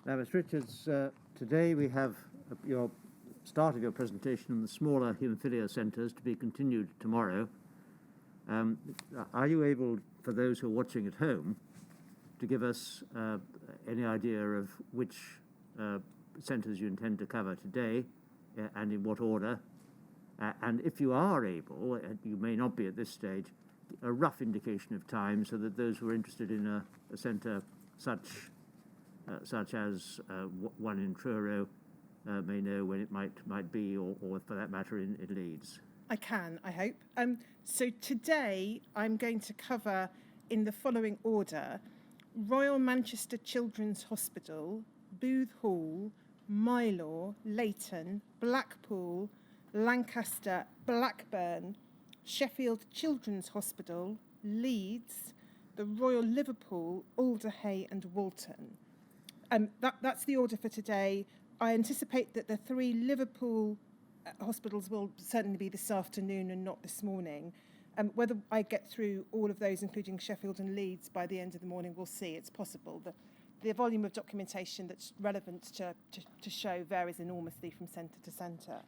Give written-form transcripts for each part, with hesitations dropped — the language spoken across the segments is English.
Now, Ms. Richards, today we have your start of your presentation in the smaller haemophilia centres to be continued tomorrow. Are you able, for those who are watching at home, to give us any idea of which centres you intend to cover today and in what order? And if you are able, and you may not be at this stage, a rough indication of time so that those who are interested in a centre such as one in Truro may know when it might be, or for that matter in Leeds. I can, I hope. So today I'm going to cover in the following order: Royal Manchester Children's Hospital, Booth Hall, Mylor, Leighton, Blackpool, Lancaster, Blackburn, Sheffield Children's Hospital, Leeds, the Royal Liverpool, Alderhay and Walton. That's the order for today. I anticipate that the 3 Liverpool hospitals will certainly be this afternoon and not this morning. Whether I get through all of those, including Sheffield and Leeds, by the end of the morning, we'll see. It's possible. The volume of documentation that's relevant to show varies enormously from centre to centre.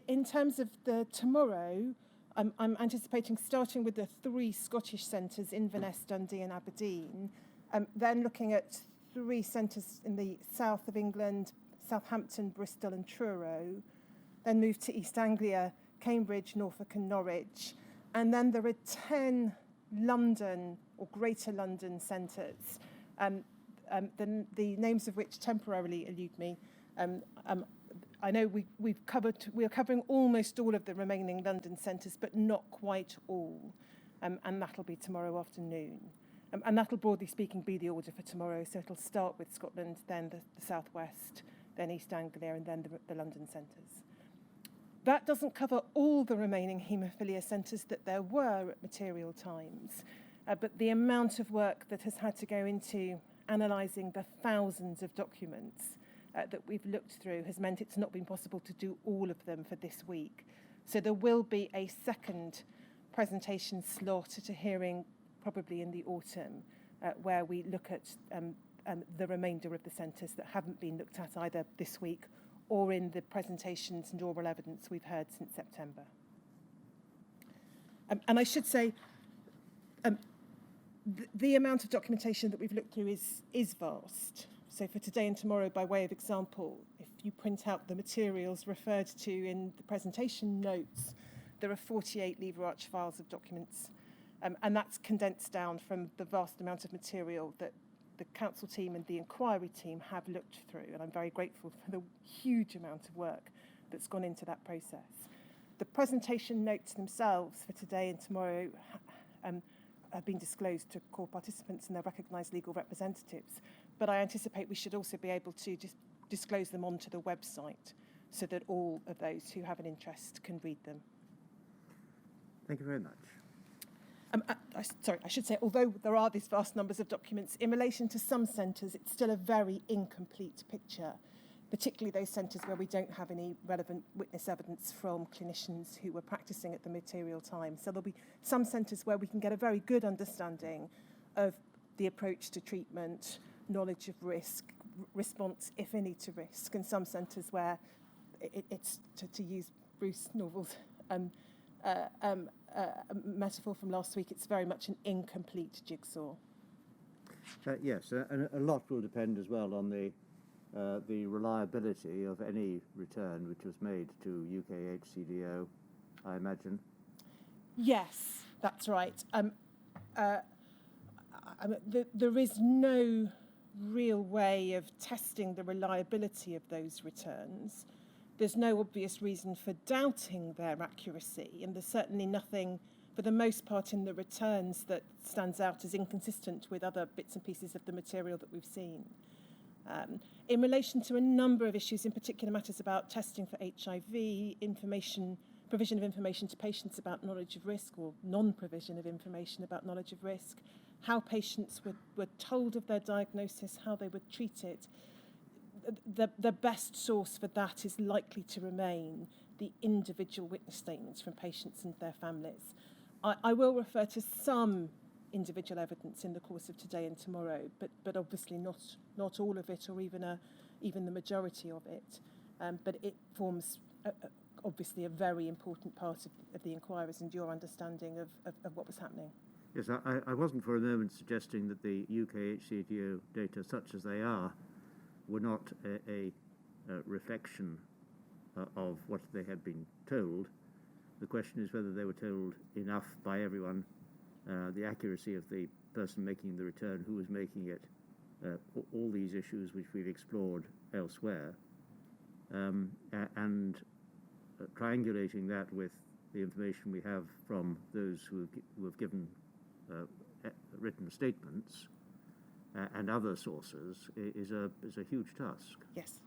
In terms of the tomorrow, I'm anticipating starting with the 3 Scottish centres, Inverness, Dundee and Aberdeen, then looking at 3 centres in the south of England, Southampton, Bristol and Truro, then move to East Anglia, Cambridge, Norfolk and Norwich, and then there are 10 London or Greater London centres, the names of which temporarily elude me. I know we are covering almost all of the remaining London centres, but not quite all, and that'll be tomorrow afternoon. And that'll, broadly speaking, be the order for tomorrow. So it'll start with Scotland, then the South West, then East Anglia, and then the London centres. That doesn't cover all the remaining haemophilia centres that there were at material times, but the amount of work that has had to go into analysing the thousands of documents that we've looked through has meant it's not been possible to do all of them for this week. So there will be a second presentation slot at a hearing probably in the autumn, where we look at the remainder of the centres that haven't been looked at either this week or in the presentations and oral evidence we've heard since September. And I should say, the amount of documentation that we've looked through is vast. So for today and tomorrow, by way of example, if you print out the materials referred to in the presentation notes, there are 48 lever arch files of documents. And that's condensed down from the vast amount of material that the council team and the inquiry team have looked through. And I'm very grateful for the huge amount of work that's gone into that process. The presentation notes themselves for today and tomorrow have been disclosed to core participants and their recognised legal representatives. But I anticipate we should also be able to just disclose them onto the website so that all of those who have an interest can read them. Thank you very much. I should say, although there are these vast numbers of documents, in relation to some centres, it's still a very incomplete picture, particularly those centres where we don't have any relevant witness evidence from clinicians who were practising at the material time. So there'll be some centres where we can get a very good understanding of the approach to treatment, knowledge of risk, response, if any, to risk, and some centres where it's, to use Bruce Norval's metaphor from last week, it's very much an incomplete jigsaw. Yes, and a lot will depend as well on the reliability of any return which was made to UK HCDO, I imagine. Yes, that's right. There is no real way of testing the reliability of those returns. There's no obvious reason for doubting their accuracy, and there's certainly nothing, for the most part, in the returns that stands out as inconsistent with other bits and pieces of the material that we've seen. In relation to a number of issues, in particular matters about testing for HIV, provision of information to patients about knowledge of risk, or non-provision of information about knowledge of risk, how patients were told of their diagnosis, how they would treat it, the best source for that is likely to remain the individual witness statements from patients and their families. I will refer to some individual evidence in the course of today and tomorrow, but obviously not all of it, or even the majority of it. But it forms obviously a very important part of the inquiries and your understanding of what was happening. Yes, I wasn't for a moment suggesting that the UK HCDO data, such as they are, were not a reflection of what they had been told. The question is whether they were told enough by everyone, the accuracy of the person making the return, who was making it, all these issues which we've explored elsewhere, and triangulating that with the information we have from those who have given written statements and other sources is a huge task. Yes.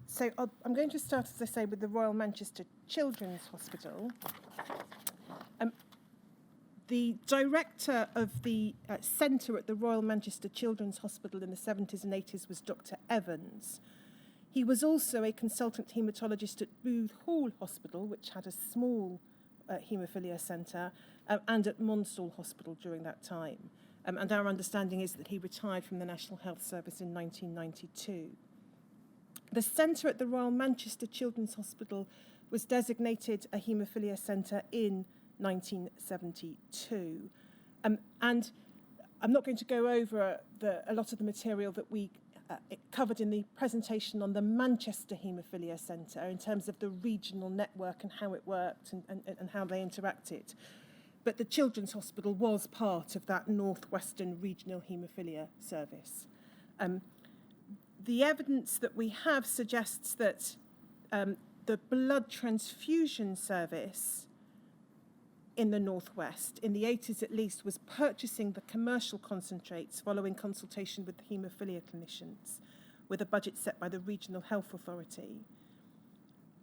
So I'm going to start, as I say, with the Royal Manchester Children's Hospital. The director of the centre at the Royal Manchester Children's Hospital in the 70s and 80s was Dr. Evans. He was also a consultant haematologist at Booth Hall Hospital, which had a small haemophilia centre, and at Monsall Hospital during that time. And our understanding is that he retired from the National Health Service in 1992. The centre at the Royal Manchester Children's Hospital was designated a haemophilia centre in 1972. And I'm not going to go over a lot of the material that we covered in the presentation on the Manchester Haemophilia Centre in terms of the regional network and how it worked and how they interacted. But the Children's Hospital was part of that Northwestern Regional Haemophilia Service. The evidence that we have suggests that the blood transfusion service in the Northwest, in the 80s at least, was purchasing the commercial concentrates following consultation with the haemophilia clinicians, with a budget set by the Regional Health Authority.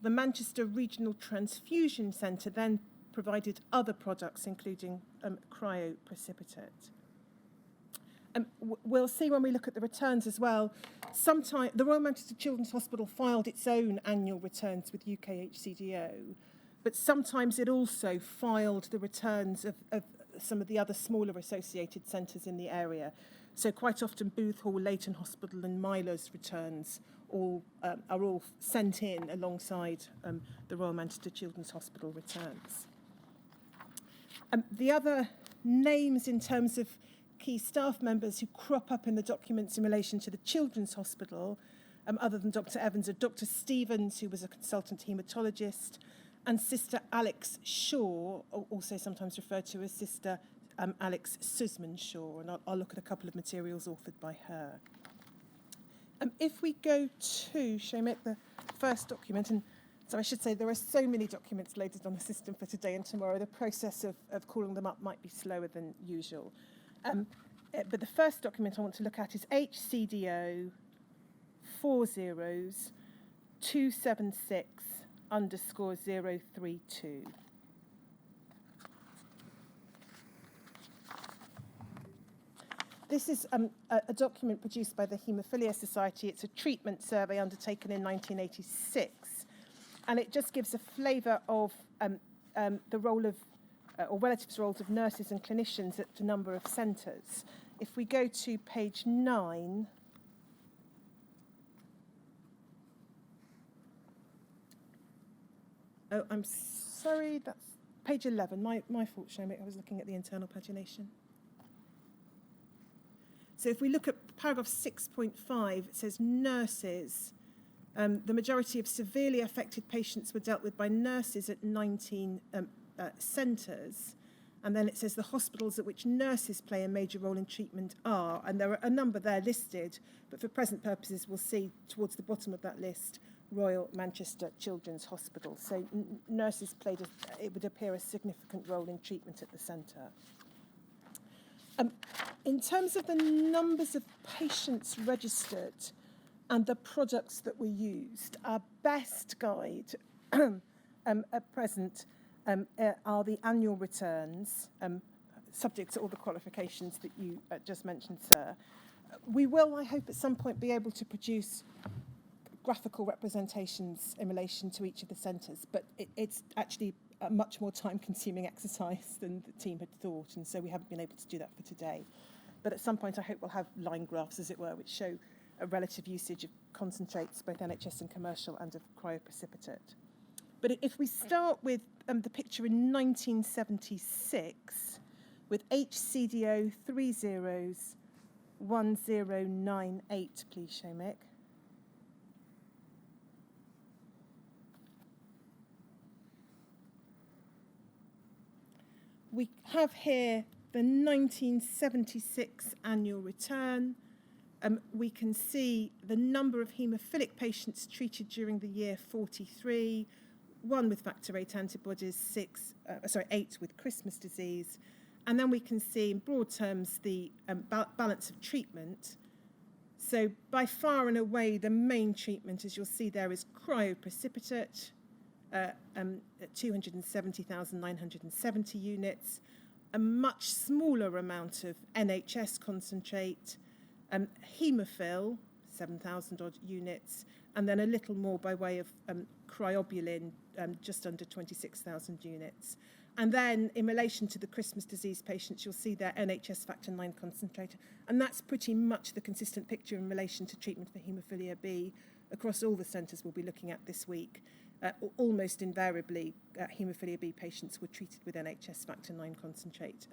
The Manchester Regional Transfusion Centre then provided other products, including cryoprecipitate. We'll see when we look at the returns as well. The Royal Manchester Children's Hospital filed its own annual returns with UK HCDO, but sometimes it also filed the returns of some of the other smaller associated centres in the area. So quite often Booth Hall, Leighton Hospital and Milo's returns are all sent in alongside the Royal Manchester Children's Hospital returns. The other names in terms of key staff members who crop up in the documents in relation to the Children's Hospital, other than Dr. Evans, are Dr. Stevens, who was a consultant haematologist, and Sister Alex Shaw, also sometimes referred to as Sister Alex Susman Shaw, and I'll look at a couple of materials authored by her. If we go to, shall I make the first document, and so I should say there are so many documents loaded on the system for today and tomorrow, the process of calling them up might be slower than usual. But the first document I want to look at is HCDO 40276_032. This is a document produced by the Haemophilia Society. It's a treatment survey undertaken in 1986, and it just gives a flavour of the role of or relative roles of nurses and clinicians at a number of centres. If we go to page 9, oh, I'm sorry, that's page 11. My fault, Shomik. I was looking at the internal pagination. So if we look at paragraph 6.5, it says nurses. The majority of severely affected patients were dealt with by nurses at 19 centres. And then it says the hospitals at which nurses play a major role in treatment are, and there are a number there listed, but for present purposes we'll see towards the bottom of that list, Royal Manchester Children's Hospital. So nurses played, it would appear, a significant role in treatment at the centre. In terms of the numbers of patients registered and the products that were used, our best guide at present are the annual returns, subject to all the qualifications that you just mentioned, sir. We will, I hope, at some point be able to produce graphical representations in relation to each of the centres, but it's actually a much more time-consuming exercise than the team had thought, and so we haven't been able to do that for today. But at some point, I hope we'll have line graphs, as it were, which show a relative usage of concentrates, both NHS and commercial, and of cryoprecipitate. But if we start with the picture in 1976, with HCDO 301098, please, Shomik. We have here the 1976 annual return. We can see the number of haemophilic patients treated during the year 43, 1 with factor VIII antibodies, 8 with Christmas disease. And then we can see, in broad terms, the balance of treatment. So by far and away, the main treatment, as you'll see there, is cryoprecipitate, 270,970 units, a much smaller amount of NHS concentrate, haemophil, 7,000 odd units, and then a little more by way of cryobuline, just under 26,000 units. And then in relation to the Christmas disease patients, you'll see their NHS factor IX concentrator. And that's pretty much the consistent picture in relation to treatment for haemophilia B across all the centres we'll be looking at this week. Almost invariably, haemophilia B patients were treated with NHS factor IX concentrate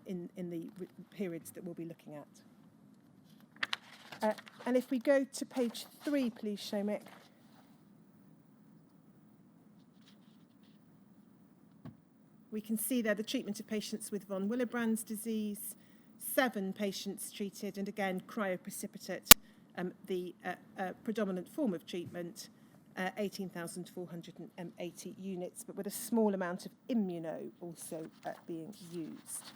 in the periods that we'll be looking at. And if we go to page 3, please, Shomik. We can see there the treatment of patients with von Willebrand's disease, 7 patients treated, and again, cryoprecipitate, the predominant form of treatment, 18,480 units, but with a small amount of immuno also being used.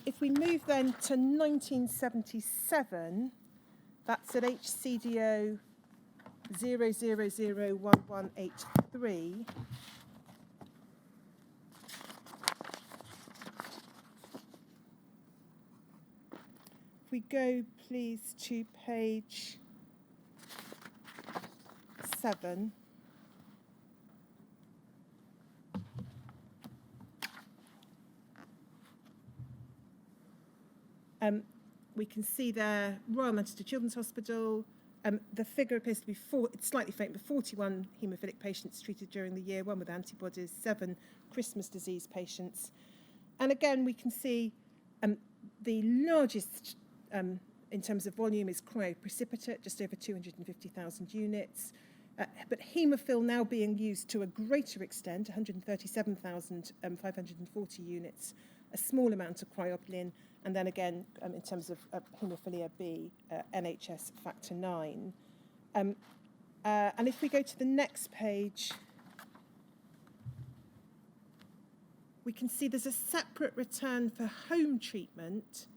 If we move then to 1977, that's at HCDO 0001183. If we go, please, to page 7. We can see there Royal Manchester Children's Hospital. The figure appears to be it's slightly faint, but 41 haemophilic patients treated during the year, 1 with antibodies, 7 Christmas disease patients. And again, we can see the largest in terms of volume is cryoprecipitate, just over 250,000 units. But haemophil now being used to a greater extent, 137,540 units, a small amount of cryobuline, and then again, in terms of haemophilia B, NHS factor IX. And if we go to the next page, we can see there's a separate return for home treatment,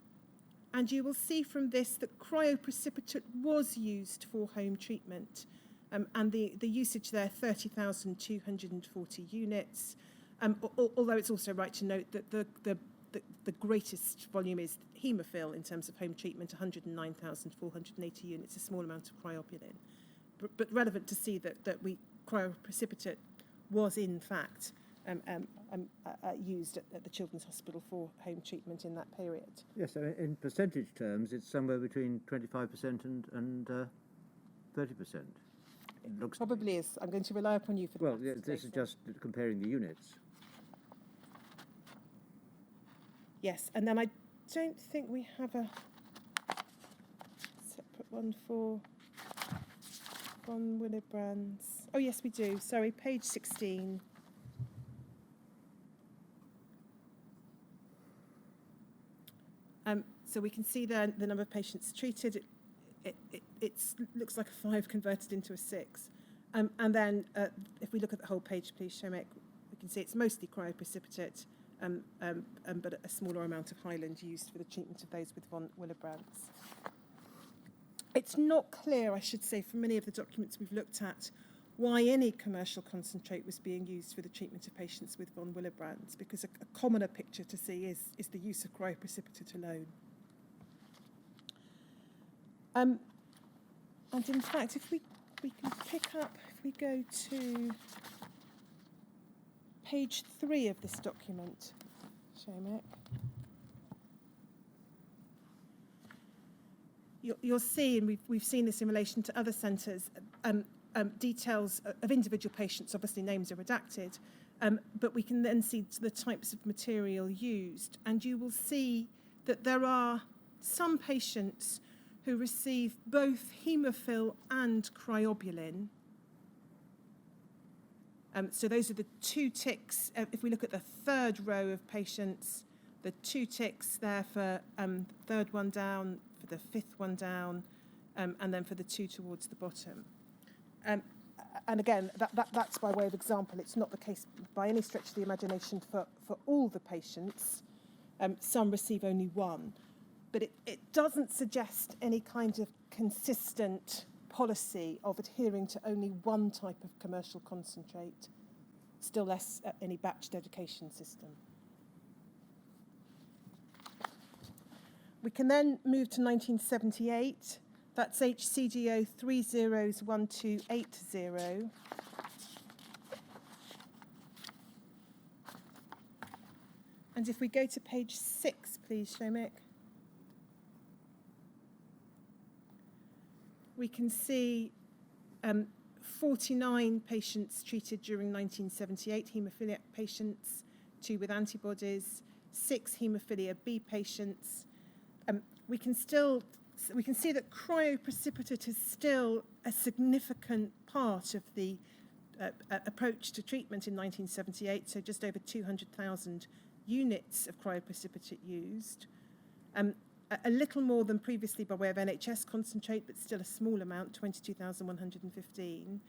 and you will see from this that cryoprecipitate was used for home treatment, and the usage there, 30,240 units, although it's also right to note that the greatest volume is haemophil in terms of home treatment, 109,480 units, a small amount of cryobuline. But relevant to see that cryoprecipitate was in fact used at the Children's Hospital for home treatment in that period. Yes, so in percentage terms, it's somewhere between 25% and 30%. It looks probably is. I'm going to rely upon you for that. Well, yeah, this is just comparing the units. Yes, and then I don't think we have a separate one for von Willebrand's. Oh, yes, we do. Sorry, page 16. So we can see there the number of patients treated. It looks like a 5 converted into a 6. And then if we look at the whole page, please, Shomik, we can see it's mostly cryoprecipitate, but a smaller amount of Highland used for the treatment of those with von Willebrand's. It's not clear, I should say, from many of the documents we've looked at, why any commercial concentrate was being used for the treatment of patients with von Willebrand's, because a commoner picture to see is the use of cryoprecipitate alone. And in fact, if we can pick up, if we go to page 3 of this document, Seamus, you'll see, and we've seen this in relation to other centres, details of individual patients. Obviously, names are redacted, but we can then see the types of material used, and you will see that there are some patients who receive both haemophil and cryobilin. So those are the 2 ticks. If we look at the third row of patients, the 2 ticks there for third one down, for the 5th one down, and then for the 2 towards the bottom. And again, that's by way of example. It's not the case by any stretch of the imagination for all the patients. Some receive only 1. But it doesn't suggest any kind of consistent policy of adhering to only one type of commercial concentrate, still less any batch dedication system. We can then move to 1978. That's HCDO 301280. And if we go to page 6, please, Seamus, we can see 49 patients treated during 1978, haemophiliac patients, 2 with antibodies, 6 haemophilia B patients. We can see that cryoprecipitate is still a significant part of the approach to treatment in 1978, so just over 200,000 units of cryoprecipitate used. A little more than previously by way of NHS concentrate, but still a small amount, 22,115.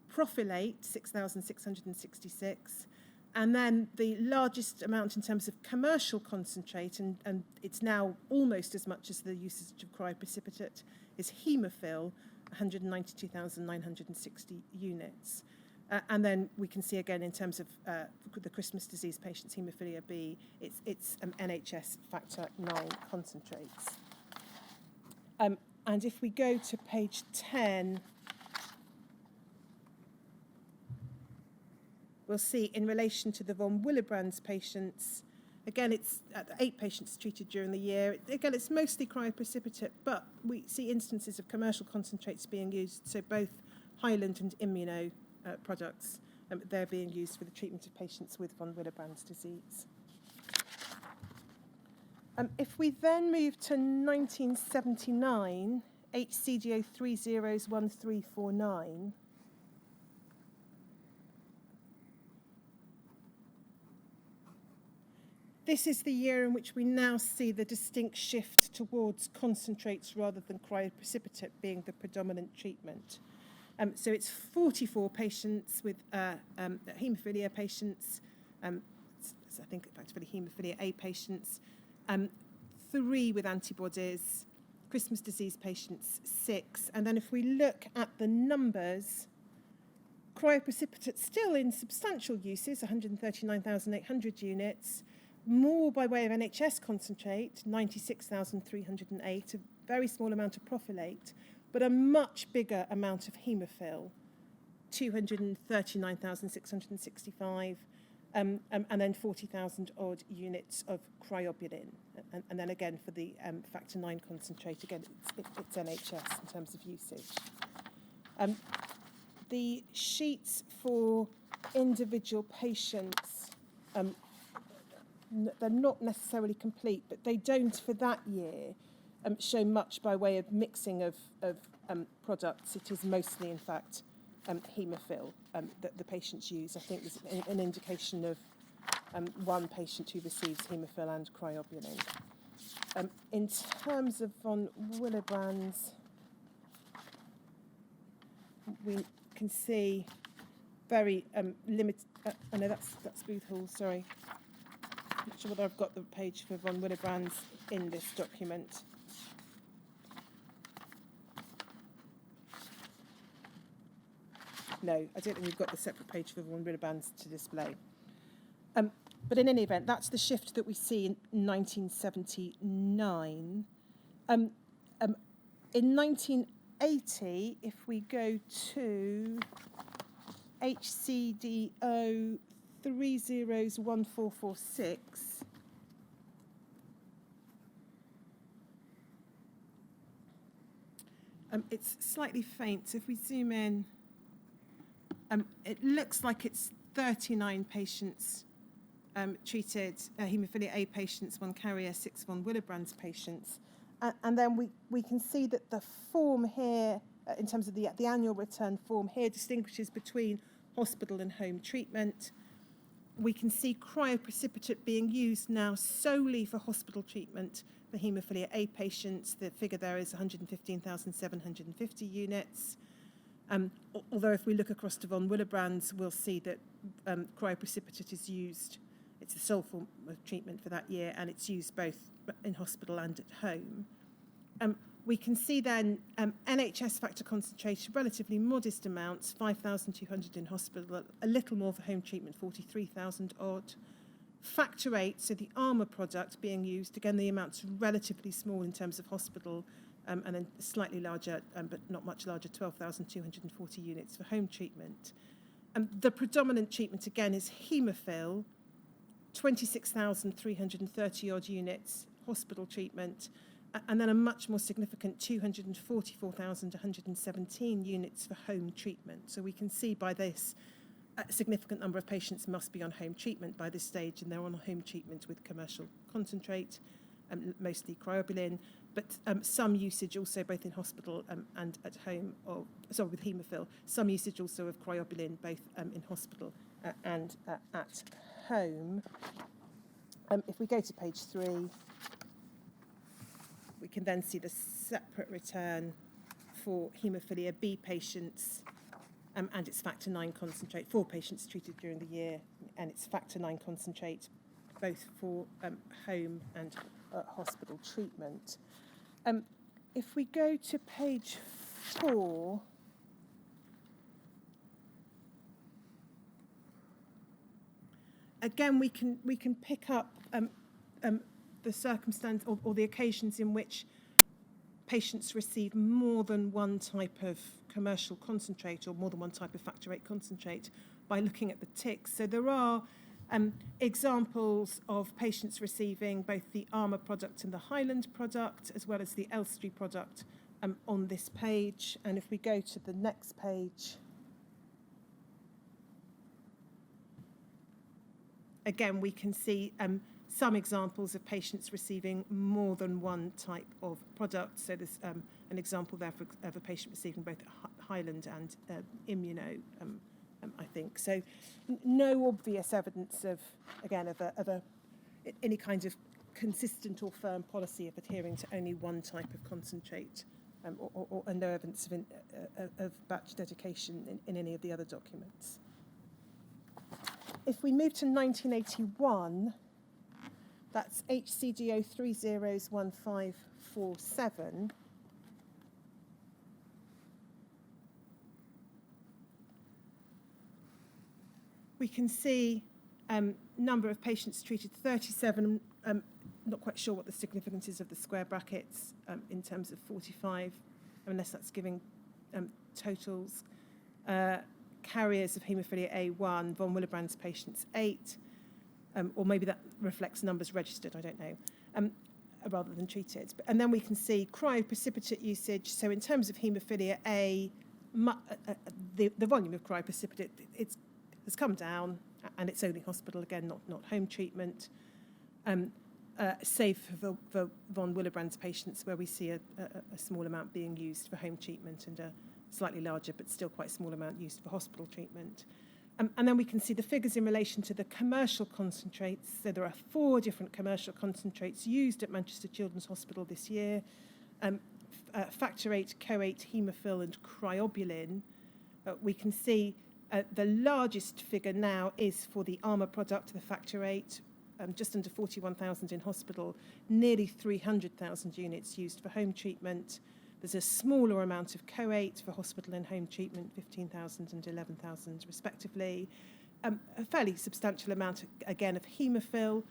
Profilate, 6,666. And then the largest amount in terms of commercial concentrate, and it's now almost as much as the usage of cryoprecipitate, is haemophil, 192,960 units. And then we can see again in terms of the Christmas disease patients, haemophilia B, it's NHS factor 9 concentrates. And if we go to page 10, we'll see in relation to the von Willebrand's patients, again, it's 8 patients treated during the year. Again, it's mostly cryoprecipitate, but we see instances of commercial concentrates being used, so both Highland and Immuno products, they're being used for the treatment of patients with von Willebrand's disease. If we then move to 1979, HCDO 301349, this is the year in which we now see the distinct shift towards concentrates rather than cryoprecipitate being the predominant treatment. So it's 44 patients with haemophilia patients, I think effectively haemophilia A patients, 3 with antibodies, Christmas disease patients 6. And then if we look at the numbers, cryoprecipitate still in substantial uses, 139,800 units, more by way of NHS concentrate, 96,308, a very small amount of profilate, but a much bigger amount of haemophil, 239,665, and then 40,000 odd units of cryobilin. And then again, for the factor 9 concentrate, again, it's NHS in terms of usage. The sheets for individual patients, they're not necessarily complete, but they don't, for that year, show much by way of mixing of products. It is mostly, in fact, haemophil that the patients use. I think there's an indication of 1 patient who receives haemophil and cryobilin. In terms of von Willebrand's, we can see very limited. Oh no, that's Booth Hall. Sorry, I'm not sure whether I've got the page for von Willebrand's in this document. No, I don't think we've got the separate page for von Willebrand's to display. But in any event, that's the shift that we see in 1979. In 1980, if we go to HCDO 301446. It's slightly faint, so if we zoom in, it looks like it's 39 patients treated, haemophilia A patients, 1 carrier, 6 von Willebrand's patients. And then we can see that the form here, in terms of the annual return form here, distinguishes between hospital and home treatment. We can see cryoprecipitate being used now solely for hospital treatment for haemophilia A patients. The figure there is 115,750 units. Although if we look across to von Willebrand's, we'll see that cryoprecipitate is used. It's the sole form of treatment for that year, and it's used both in hospital and at home. We can see then NHS factor concentrate, relatively modest amounts, 5,200 in hospital, a little more for home treatment, 43,000 odd. Factor 8, so the Armour product being used, again, the amounts relatively small in terms of hospital, and then slightly larger, but not much larger, 12,240 units for home treatment. The predominant treatment, again, is haemophil, 26,330 odd units, hospital treatment, and then a much more significant 244,117 units for home treatment. So we can see by this a significant number of patients must be on home treatment by this stage, and they're on home treatment with commercial concentrate, mostly cryobilin, but some usage also both in hospital and at home, with haemophil, some usage also of cryobilin both in hospital and at home. If we go to page 3, we can then see the separate return for haemophilia B patients and its factor 9 concentrate, 4 patients treated during the year, and its factor 9 concentrate both for home and hospital treatment. If we go to page 4, again we can pick up the circumstance or the occasions in which patients receive more than one type of commercial concentrate or more than one type of factor 8 concentrate by looking at the ticks. So there are examples of patients receiving both the Armour product and the Highland product, as well as the Elstree product on this page. And if we go to the next page, again, we can see some examples of patients receiving more than one type of product. So there's an example there of a patient receiving both Highland and Immuno, I think. So no obvious evidence of any kind of consistent or firm policy of adhering to only one type of concentrate, and no evidence of batch dedication in any of the other documents. If we move to 1981, that's HCGO 301547. We can see number of patients treated, 37. Not quite sure what the significance is of the square brackets in terms of 45, unless that's giving totals. Carriers of haemophilia A1, von Willebrand's patients 8, or maybe that reflects numbers registered, I don't know, rather than treated. And then we can see cryoprecipitate usage. So in terms of haemophilia A, the volume of cryoprecipitate has come down, and it's only hospital, again, not home treatment, save for von Willebrand's patients, where we see a small amount being used for home treatment and a slightly larger but still quite small amount used for hospital treatment. And then we can see the figures in relation to the commercial concentrates. So there are 4 different commercial concentrates used at Manchester Children's Hospital this year. Factor 8, Co8, haemophil and cryobilin. We can see the largest figure now is for the Armour product, the factor 8, just under 41,000 in hospital, nearly 300,000 units used for home treatment. There's a smaller amount of Co8 for hospital and home treatment, 15,000 and 11,000 respectively. A fairly substantial amount, again, of haemophil,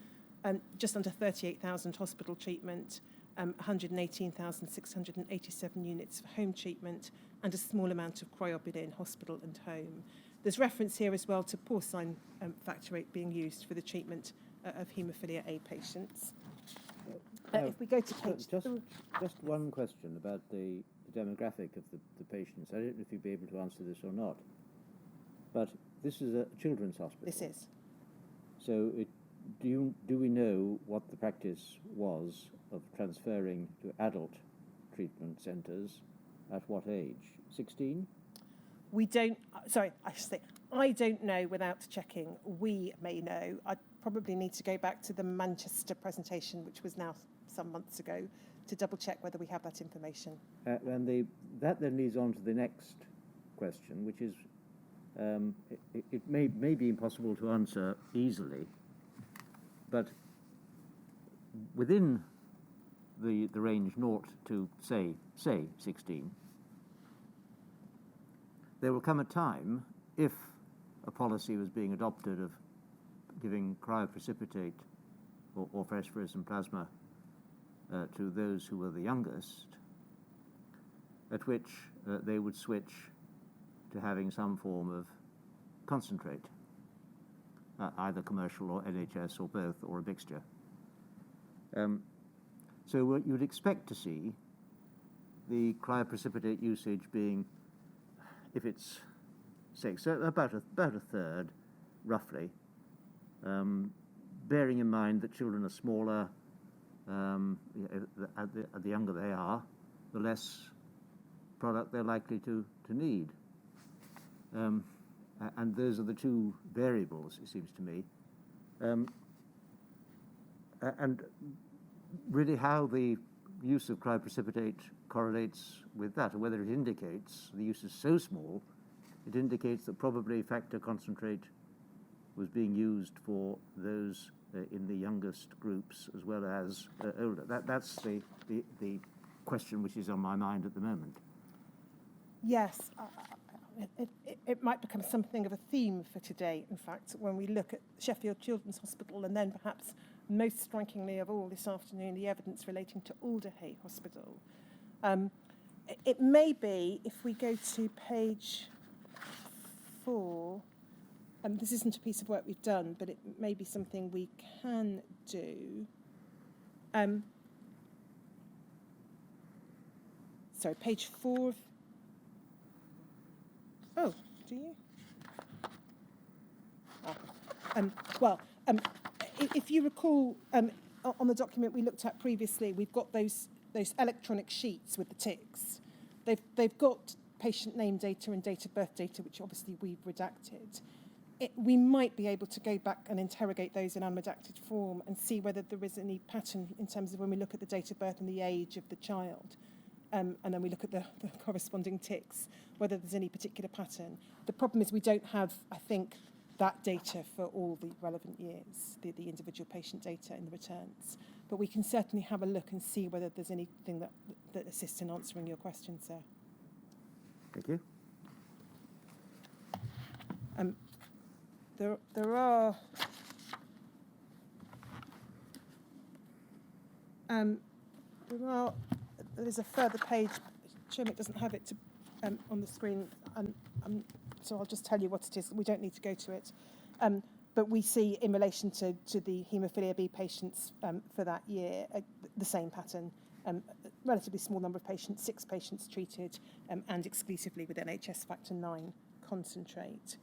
just under 38,000 hospital treatment, 118,687 units for home treatment, and a small amount of cryobilin, hospital and home. there's reference here as well to porcine factor VIII being used for the treatment of haemophilia A patients. If we go to page just one question about the demographic of the patients. I don't know if you'd be able to answer this or not, but this is a children's hospital. This is. So do we know what the practice was of transferring to adult treatment centres at what age? 16? We don't, sorry, I should say, I don't know without checking. We may know. I'd probably need to go back to the Manchester presentation, which was now some months ago, to double check whether we have that information. And that then leads on to the next question, which is, it may be impossible to answer easily, but within the range 0 to say 16, there will come a time, if a policy was being adopted of giving cryoprecipitate or phosphorescent plasma to those who were the youngest, at which they would switch to having some form of concentrate, either commercial or NHS or both, or a mixture. So what you would expect to see the cryoprecipitate usage being, if it's, say, so about a third, roughly, bearing in mind that children are smaller, the younger they are, the less product they're likely to need. And those are the two variables, it seems to me. And really how the use of cryoprecipitate correlates with that, or whether it indicates the use is so small, it indicates that probably factor concentrate was being used for those in the youngest groups as well as older. That's the question which is on my mind at the moment. Yes, it might become something of a theme for today, in fact, when we look at Sheffield Children's Hospital, and then perhaps most strikingly of all this afternoon, the evidence relating to Alderhay Hospital. It may be, if we go to page 4, this isn't a piece of work we've done, but it may be something we can do. Sorry, page 4. Oh, do you? If you recall, on the document we looked at previously, we've got those electronic sheets with the ticks. They've got patient name data and date of birth data, which obviously we've redacted. We might be able to go back and interrogate those in unredacted form and see whether there is any pattern in terms of when we look at the date of birth and the age of the child. And then we look at the corresponding ticks, whether there's any particular pattern. The problem is we don't have, I think, that data for all the relevant years, the individual patient data in the returns. But we can certainly have a look and see whether there's anything that assists in answering your question, sir. Thank you. There's a further page. Chairman doesn't have it on the screen, so I'll just tell you what it is. We don't need to go to it. But we see, in relation to the haemophilia B patients for that year, the same pattern. Relatively small number of patients, 6 patients treated, and exclusively with NHS factor IX concentrate.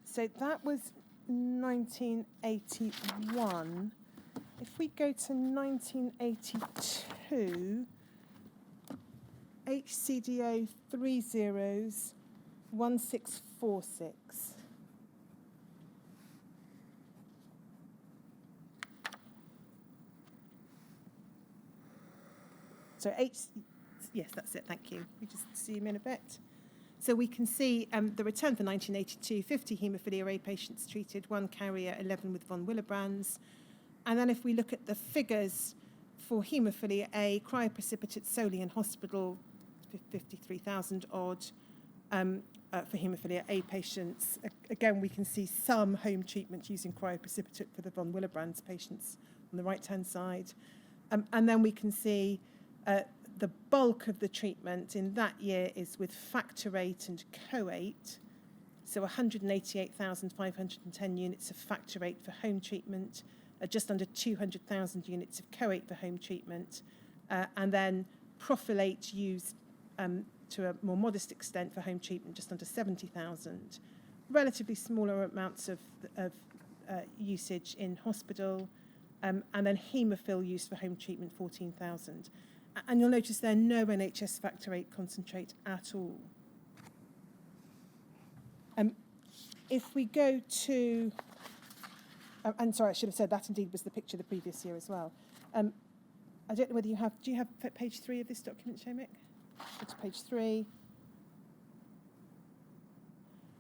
So that was 1981. If we go to 1982, HCDO 301646. So yes, that's it, thank you. We just zoom in a bit. So we can see the return for 1982, 50 haemophilia A patients treated, 1 carrier, 11 with von Willebrand's. And then if we look at the figures for haemophilia A, cryoprecipitate solely in hospital, 53,000 odd for haemophilia A patients. Again, we can see some home treatment using cryoprecipitate for the von Willebrand's patients on the right-hand side. And then we can see the bulk of the treatment in that year is with factor VIII and co-8, So 188,510 units of factor VIII for home treatment, just under 200,000 units of co-8 for home treatment, and then prophylate used to a more modest extent for home treatment, just under 70,000. Relatively smaller amounts of usage in hospital, and then Haemophilia used for home treatment, 14,000. And you'll notice there no NHS factor VIII concentrate at all. If we go to, and sorry, I should have said that indeed was the picture the previous year as well. I don't know whether you have, do you have page 3 of this document, Shomik? Go to page 3.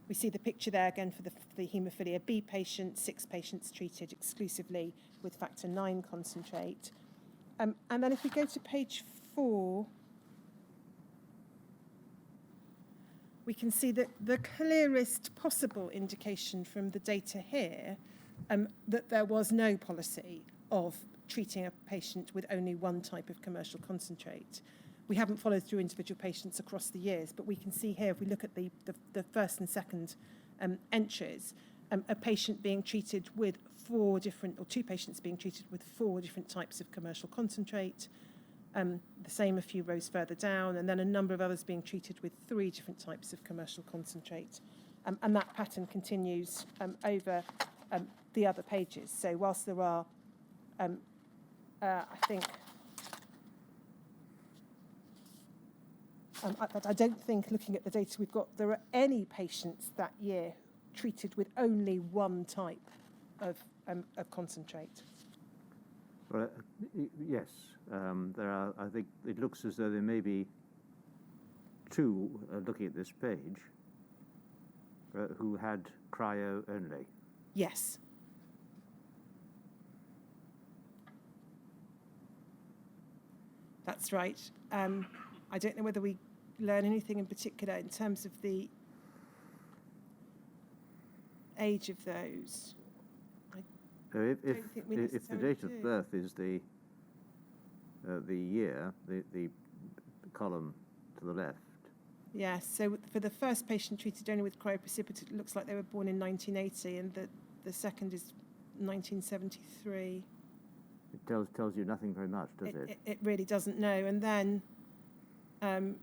We see the picture there again for the haemophilia B patient, 6 patients treated exclusively with factor IX concentrate. And then if we go to page 4, we can see that the clearest possible indication from the data here that there was no policy of treating a patient with only one type of commercial concentrate. We haven't followed through individual patients across the years, but we can see here, if we look at the first and second entries, a patient being treated with 4 different, or 2 patients being treated with 4 different types of commercial concentrate, the same a few rows further down, and then a number of others being treated with 3 different types of commercial concentrate. And that pattern continues over the other pages. So whilst there are, I think, but I don't think, looking at the data we've got, there are any patients that year treated with only one type of concentrate. Well, yes, there are. I think it looks as though there may be 2, looking at this page, who had cryo only. Yes. That's right. I don't know whether we learn anything in particular in terms of the age of those. If the date of birth is the year, the column to the left. Yes, so for the first patient treated only with cryoprecipitate, it looks like they were born in 1980, and the second is 1973. It tells you nothing very much, does it? It really doesn't know. And then I'm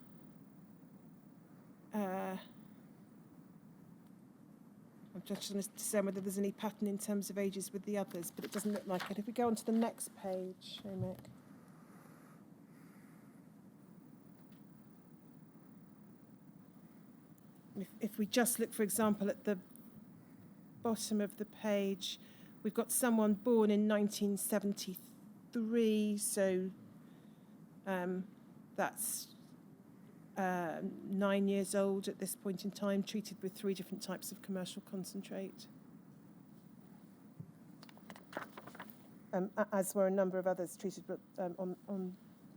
just trying to discern whether there's any pattern in terms of ages with the others, but it doesn't look like it. If we go on to the next page, Mick. If we just look, for example, at the bottom of the page, we've got someone born in 1973, so that's 9 years old at this point in time, treated with 3 different types of commercial concentrate. As were a number of others treated on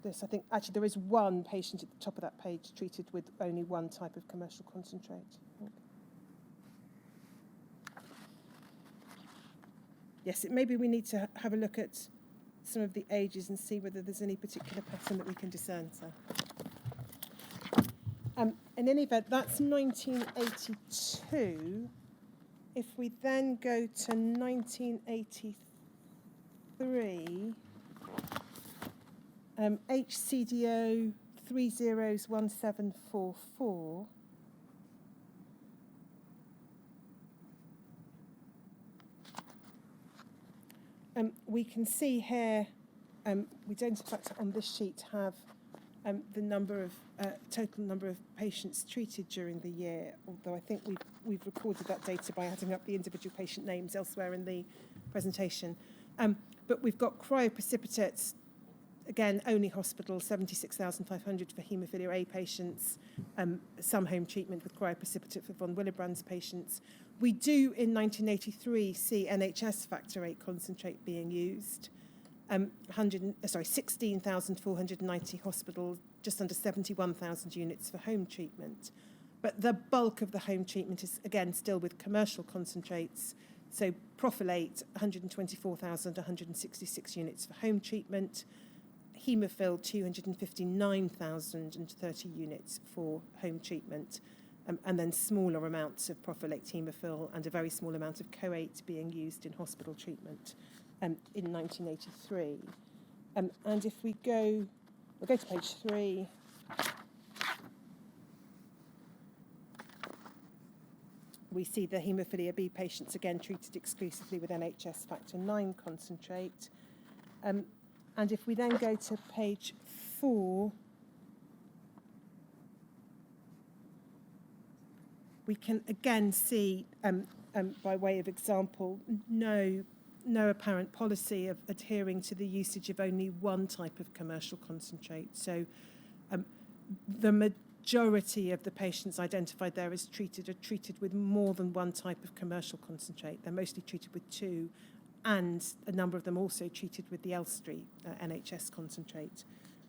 this. I think actually there is one patient at the top of that page treated with only one type of commercial concentrate. Yes, maybe we need to have a look at some of the ages and see whether there's any particular pattern that we can discern. So. In any event, that's 1982. If we then go to 1983, HCDO 301744. We can see here, we don't in fact on this sheet have the number of total number of patients treated during the year, although I think we've recorded that data by adding up the individual patient names elsewhere in the presentation. But we've got cryoprecipitates, again, only hospital, 76,500 for haemophilia A patients, some home treatment with cryoprecipitate for von Willebrand's patients. We do, in 1983, see NHS factor VIII concentrate being used. 16,490 hospitals, just under 71,000 units for home treatment. But the bulk of the home treatment is, again, still with commercial concentrates. So prophylate, 124,166 units for home treatment. Haemophilia, 259,030 units for home treatment. and then smaller amounts of prophylate Haemophil and a very small amount of coate being used in hospital treatment in 1983. And if we'll go to page 3. We see the haemophilia B patients again treated exclusively with NHS factor 9 concentrate. And if we then go to page 4, we can again see, by way of example, no apparent policy of adhering to the usage of only one type of commercial concentrate. So the majority of the patients identified there as treated are treated with more than one type of commercial concentrate. They're mostly treated with 2, and a number of them also treated with the Elstree NHS concentrate.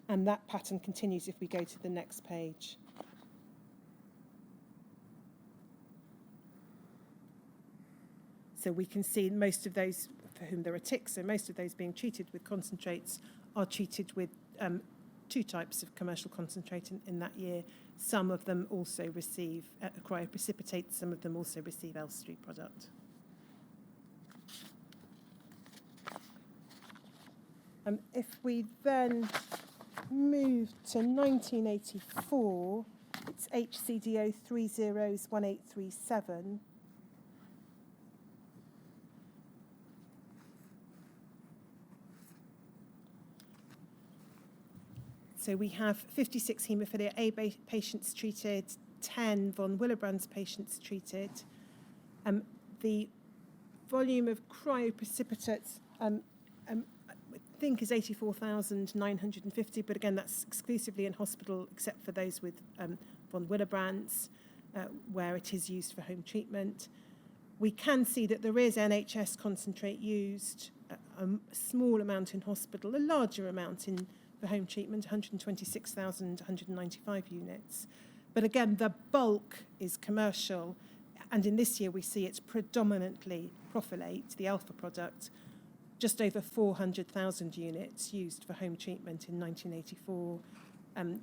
And that pattern continues if we go to the next page. So we can see most of those for whom there are ticks, so most of those being treated with concentrates are treated with 2 types of commercial concentrate in that year. Some of them also receive cryoprecipitate, some of them also receive Elstree product. If we then move to 1984, it's HCDO 301837. So we have 56 haemophilia A patients treated, 10 von Willebrand's patients treated. The volume of cryoprecipitates, I think, is 84,950, but again, that's exclusively in hospital, except for those with von Willebrand's, where it is used for home treatment. We can see that there is NHS concentrate used, a small amount in hospital, a larger amount for home treatment, 126,195 units. But again, the bulk is commercial, and in this year we see it's predominantly prophylate, the alpha product, just over 400,000 units used for home treatment in 1984,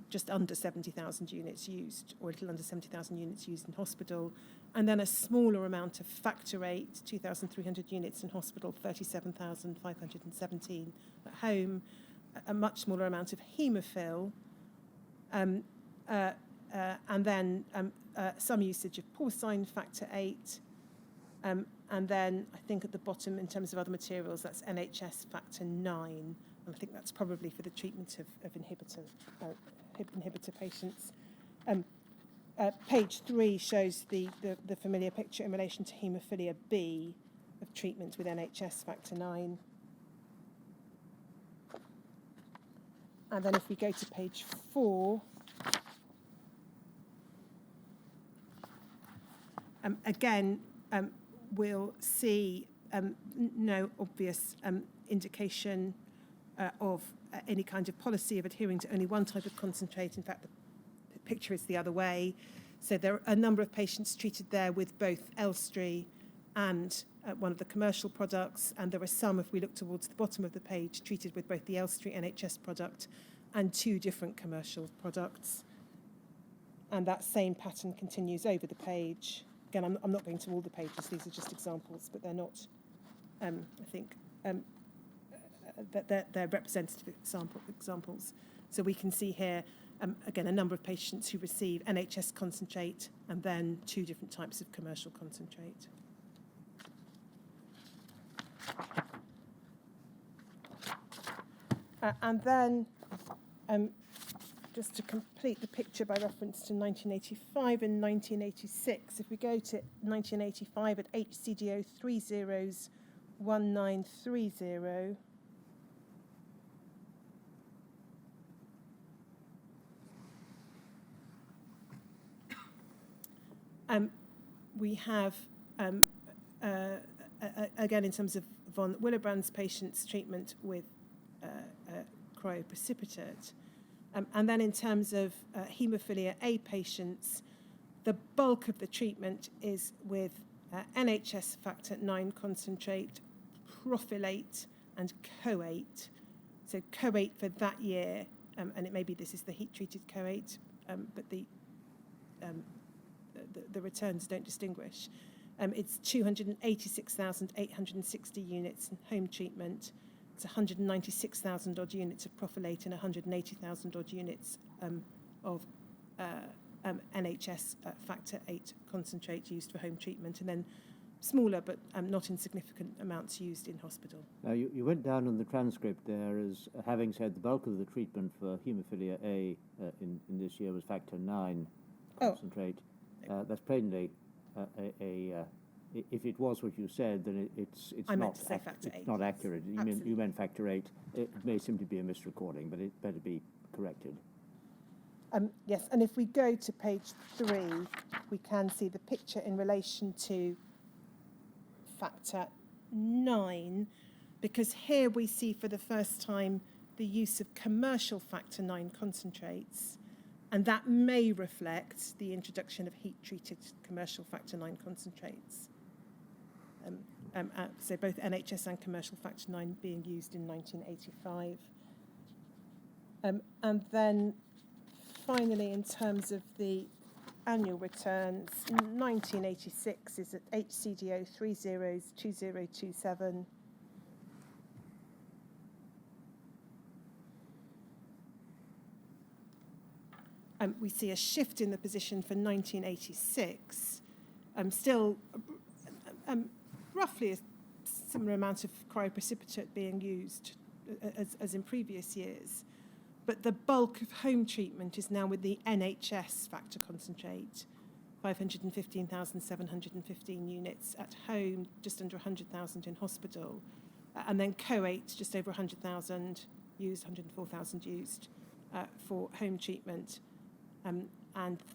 just under 70,000 units used, or a little under 70,000 units used in hospital, and then a smaller amount of factor 8, 2,300 units in hospital, 37,517 at home, a much smaller amount of haemophil, and then some usage of porcine factor 8, and then I think at the bottom, in terms of other materials, that's NHS factor 9, and I think that's probably for the treatment of inhibitor patients. Page 3 shows the familiar picture in relation to haemophilia B of treatment with NHS factor 9. And then if we go to page 4, again, we'll see no obvious indication of any kind of policy of adhering to only one type of concentrate. In fact, the picture is the other way. So there are a number of patients treated there with both Elstree and one of the commercial products, and there are some, if we look towards the bottom of the page, treated with both the Elstree NHS product and 2 different commercial products. And that same pattern continues over the page. Again, I'm not going to all the pages, these are just examples, but they're not, I think, they're representative examples. So we can see here, again, a number of patients who receive NHS concentrate and then 2 different types of commercial concentrate. And then, just to complete the picture by reference to 1985 and 1986, if we go to 1985 at HCDO 301930, we have, again, in terms of von Willebrand's patients' treatment with cryoprecipitate. And then in terms of haemophilia A patients, the bulk of the treatment is with NHS factor 9 concentrate, prophylate, and coate. So coate for that year, and it may be this is the heat-treated coate, but the returns don't distinguish. It's 286,860 units in home treatment. It's 196,000 odd units of prophylate and 180,000 odd units of NHS factor 8 concentrate used for home treatment, and then smaller but not insignificant amounts used in hospital. Now, you went down on the transcript there as having said the bulk of the treatment for haemophilia A in this year was factor 9 concentrate. That's plainly if it was what you said, then it's not accurate. You meant factor 8. It may simply be a misrecording, but it better be corrected. Yes, and if we go to page 3, we can see the picture in relation to factor 9, because here we see for the first time the use of commercial factor 9 concentrates, and that may reflect the introduction of heat-treated commercial factor 9 concentrates. So both NHS and commercial factor 9 being used in 1985. And then finally, in terms of the annual returns, 1986 is at HCDO 302027. We see a shift in the position for 1986, still roughly a similar amount of cryoprecipitate being used as in previous years. But the bulk of home treatment is now with the NHS factor concentrate, 515,715 units at home, just under 100,000 in hospital, and then COAT, just over 100,000 used, 104,000 used for home treatment, and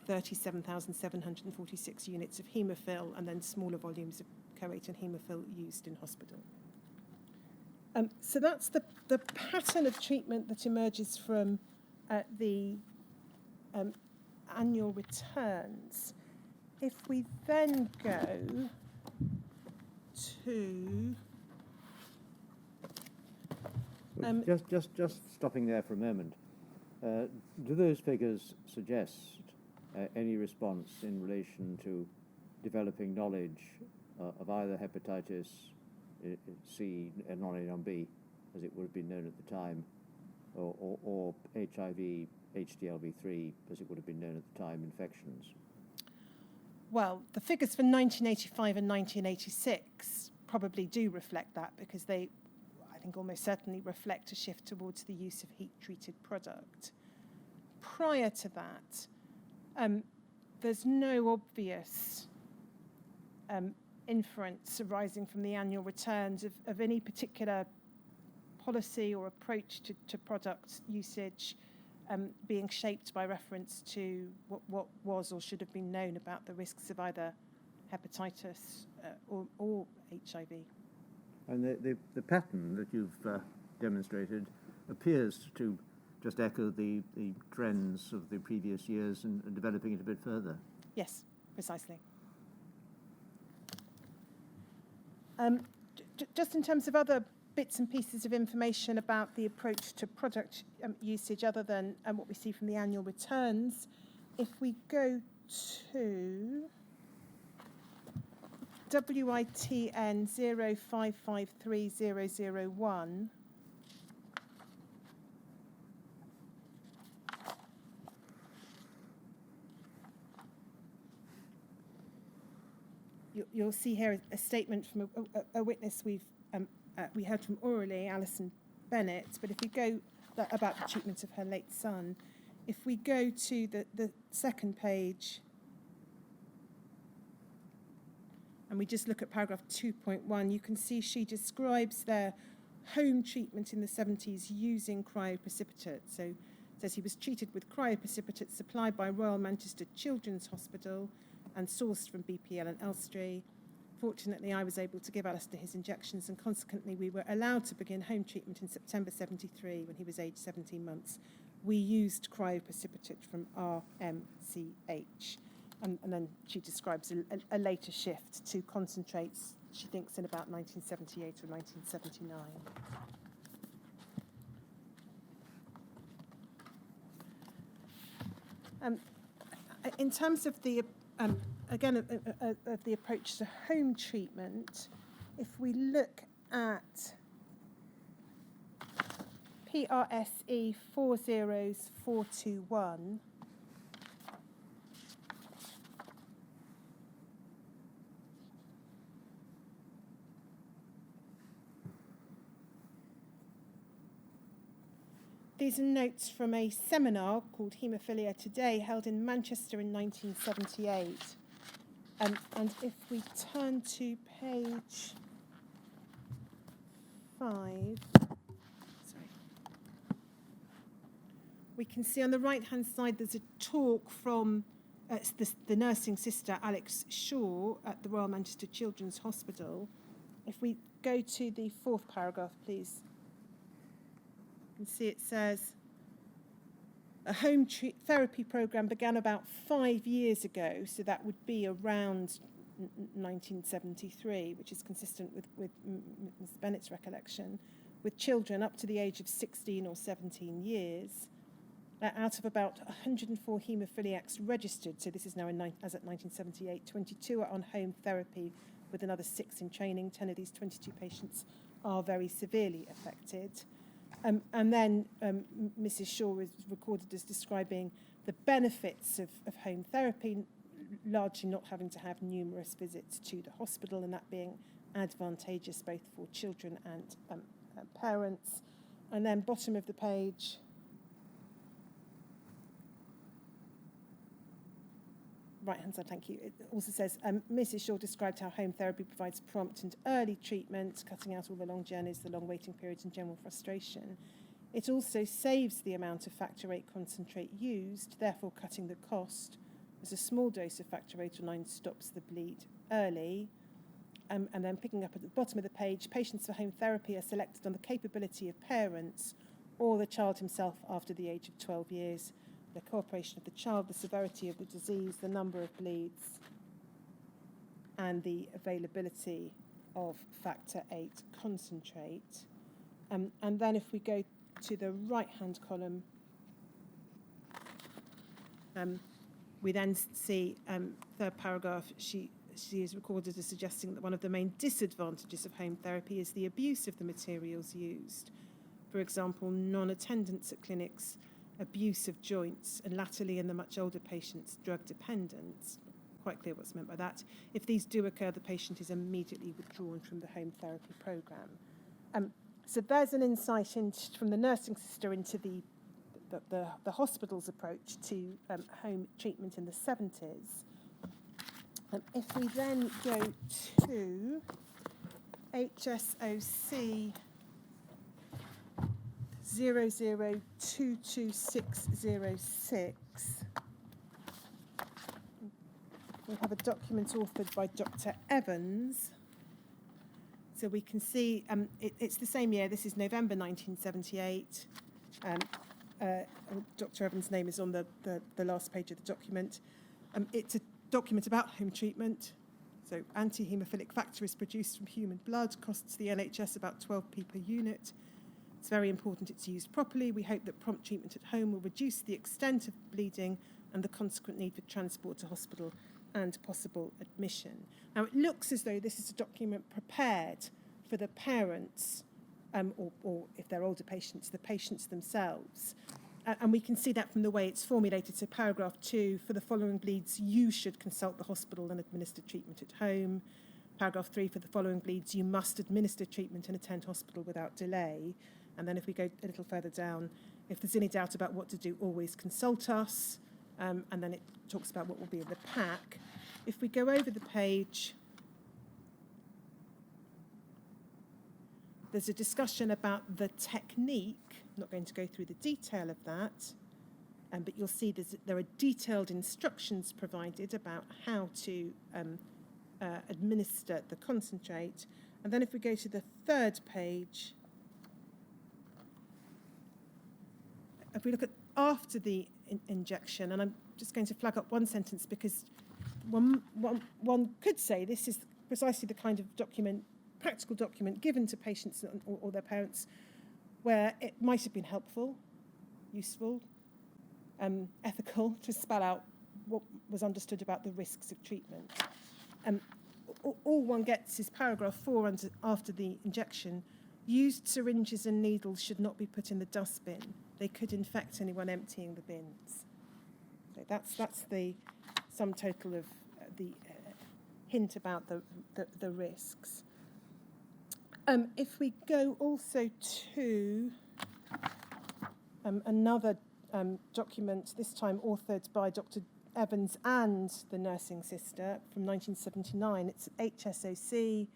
37,746 units of haemophil, and then smaller volumes of COAT and haemophil used in hospital. So that's the pattern of treatment that emerges from the annual returns. If we then go to... Just stopping there for a moment. Do those figures suggest any response in relation to developing knowledge of either hepatitis C, non-A, non-B, as it would have been known at the time, or HIV, HDLV3, as it would have been known at the time, infections? Well, the figures for 1985 and 1986 probably do reflect that, because they, I think, almost certainly reflect a shift towards the use of heat-treated product. Prior to that, there's no obvious inference arising from the annual returns of any particular policy or approach to product usage being shaped by reference to what was or should have been known about the risks of either hepatitis or HIV. And the pattern that you've demonstrated appears to just echo the trends of the previous years and developing it a bit further. Yes, precisely. Just in terms of other bits and pieces of information about the approach to product usage, other than what we see from the annual returns, if we go to WITN 0553001, you'll see here a statement from a witness we heard from orally, Alison Bennett. But if we go about the treatment of her late son, if we go to the second page and we just look at paragraph 2.1, you can see she describes their home treatment in the 70s using cryoprecipitate. So it says he was treated with cryoprecipitate supplied by Royal Manchester Children's Hospital and sourced from BPL and Elstree. Fortunately, I was able to give Alistair his injections, and consequently we were allowed to begin home treatment in September 73 when he was aged 17 months. We used cryoprecipitate from RMCH. And then she describes a later shift to concentrates, she thinks, in about 1978 or 1979. In terms of the again, of the approach to home treatment, if we look at PRSE 40421, these are notes from a seminar called Haemophilia Today, held in Manchester in 1978. And if we turn to page 5, we can see on the right-hand side there's a talk from the nursing sister Alex Shaw at the Royal Manchester Children's Hospital. If we go to the 4th paragraph, please. You can see it says, a home therapy programme began about 5 years ago, so that would be around 1973, which is consistent with Ms Bennett's recollection, with children up to the age of 16 or 17 years. Out of about 104 haemophiliacs registered, so this is now as at 1978, 22 are on home therapy with another 6 in training. 10 of these 22 patients are very severely affected. And then Mrs. Shaw is recorded as describing the benefits of home therapy, largely not having to have numerous visits to the hospital, and that being advantageous both for children and parents. And then bottom of the page, right-hand side, thank you. It also says, Mrs. Shaw described how home therapy provides prompt and early treatment, cutting out all the long journeys, the long waiting periods, and general frustration. It also saves the amount of factor VIII concentrate used, therefore cutting the cost, as a small dose of factor VIII or 9 stops the bleed early. And then picking up at the bottom of the page, patients for home therapy are selected on the capability of parents or the child himself after the age of 12 years. The cooperation of the child, the severity of the disease, the number of bleeds, and the availability of factor VIII concentrate. And then if we go to the right-hand column, we then see, third paragraph, she is recorded as suggesting that one of the main disadvantages of home therapy is the abuse of the materials used. For example, non-attendance at clinics, abuse of joints, and latterly in the much older patients, drug dependence. Quite clear what's meant by that. If these do occur, the patient is immediately withdrawn from the home therapy programme. So there's an insight from the nursing sister into the hospital's approach to home treatment in the 70s. If we then go to HSOC 0022606, we have a document authored by Dr. Evans. So we can see it's the same year. This is November 1978. Dr. Evans' name is on the last page of the document. It's a document about home treatment. So anti-haemophilic factor is produced from human blood, costs the NHS about 12p per unit. It's very important it's used properly. We hope that prompt treatment at home will reduce the extent of bleeding and the consequent need for transport to hospital and possible admission. Now, it looks as though this is a document prepared for the parents, or if they're older patients, the patients themselves. And we can see that from the way it's formulated. So paragraph 2, for the following bleeds, you should consult the hospital and administer treatment at home. Paragraph 3, for the following bleeds, you must administer treatment and attend hospital without delay. And then if we go a little further down, if there's any doubt about what to do, always consult us. And then it talks about what will be in the pack. If we go over the page, there's a discussion about the technique. I'm not going to go through the detail of that, but you'll see there are detailed instructions provided about how to administer the concentrate. And then if we go to the third page, if we look at after the injection, and I'm just going to flag up one sentence because one could say this is precisely the kind of document, practical document given to patients or their parents where it might have been helpful, useful, ethical to spell out what was understood about the risks of treatment. All one gets is paragraph 4 after the injection. Used syringes and needles should not be put in the dustbin. They could infect anyone emptying the bins. So that's the sum total of the hint about the risks. If we go also to another document, this time authored by Dr. Evans and the nursing sister from 1979. It's HSOC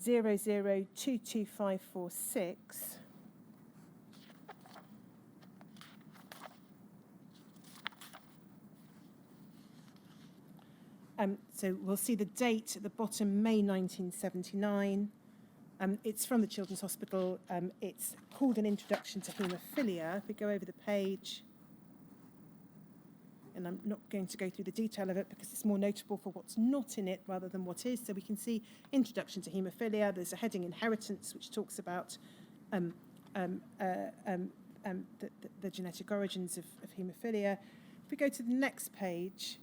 0022546. So we'll see the date at the bottom, May 1979. It's from the Children's Hospital. It's called An Introduction to Haemophilia. If we go over the page, and I'm not going to go through the detail of it because it's more notable for what's not in it rather than what is. So we can see Introduction to Haemophilia. There's a heading Inheritance, which talks about the genetic origins of haemophilia. If we go to the next page,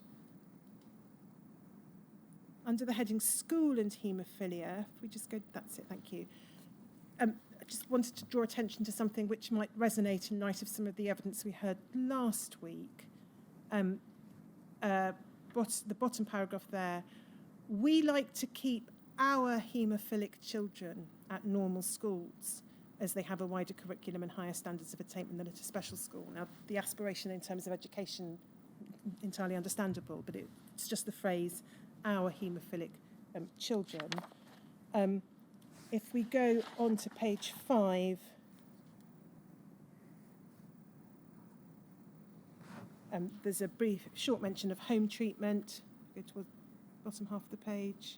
under the heading School and Haemophilia, if we just go, that's it, thank you. I just wanted to draw attention to something which might resonate in light of some of the evidence we heard last week. The bottom paragraph there, we like to keep our haemophilic children at normal schools as they have a wider curriculum and higher standards of attainment than at a special school. Now, the aspiration in terms of education, entirely understandable, but it's just the phrase, our haemophilic children. If we go on to page 5, there's a short mention of home treatment. Go to the bottom half of the page.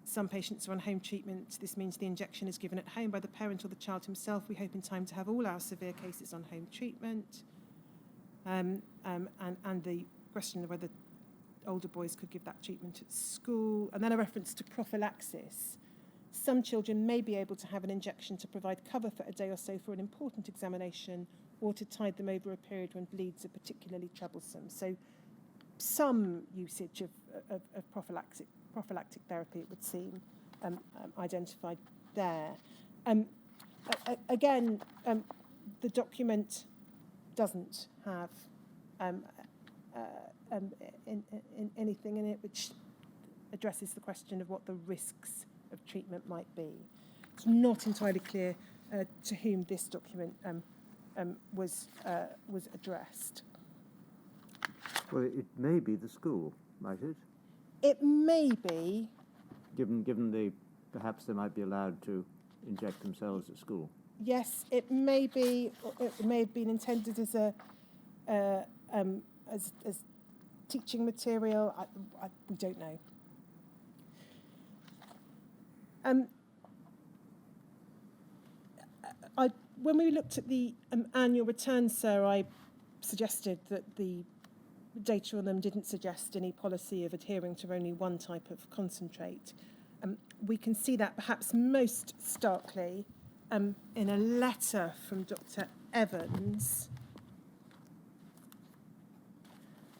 Some patients are on home treatment. This means the injection is given at home by the parent or the child himself. We hope in time to have all our severe cases on home treatment. And the question of whether older boys could give that treatment at school. And then a reference to prophylaxis. Some children may be able to have an injection to provide cover for a day or so for an important examination or to tide them over a period when bleeds are particularly troublesome. So some usage of prophylactic therapy, it would seem, identified there. Again, the document doesn't have anything in it which addresses the question of what the risks of treatment might be. It's not entirely clear to whom this document was addressed. Well, it may be the school, might it? It may be. Given perhaps they might be allowed to inject themselves at school. Yes, it may be. It may have been intended as as teaching material. We don't know. When we looked at the annual returns, sir, I suggested that the data on them didn't suggest any policy of adhering to only one type of concentrate. We can see that perhaps most starkly in a letter from Dr. Evans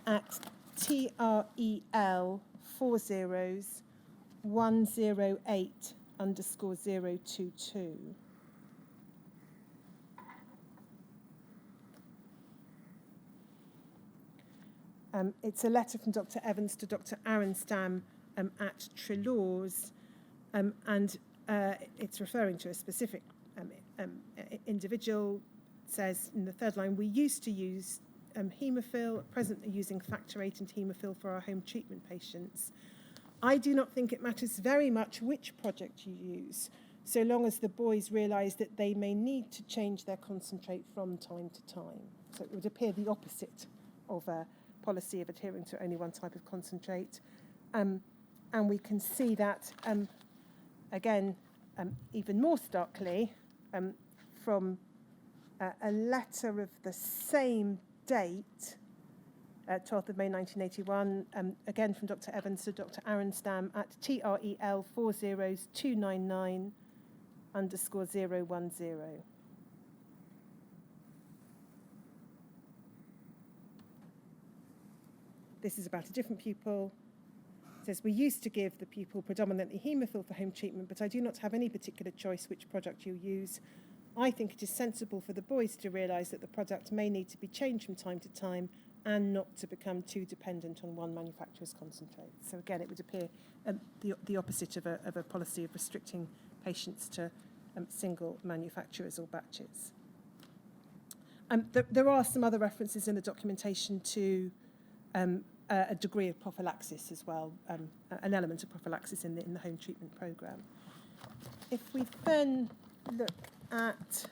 at TREL 40108_022. It's a letter from Dr. Evans to Dr. Arenstam at Trelaws, and it's referring to a specific individual. It says in the third line, we used to use Haemophil, presently using Factor VIII and Haemophil for our home treatment patients. I do not think it matters very much which project you use, so long as the boys realise that they may need to change their concentrate from time to time. So it would appear the opposite of a policy of adhering to only one type of concentrate. And we can see that, again, even more starkly, from a letter of the same date, 12th of May 1981, again from Dr. Evans to Dr. Arenstam at TREL 40299_010. This is about a different pupil. It says, we used to give the pupil predominantly haemophil for home treatment, but I do not have any particular choice which product you use. I think it is sensible for the boys to realise that the product may need to be changed from time to time and not to become too dependent on one manufacturer's concentrate. So again, it would appear the opposite of a policy of restricting patients to single manufacturers or batches. There are some other references in the documentation to a degree of prophylaxis as well, an element of prophylaxis in the home treatment programme. If we then look at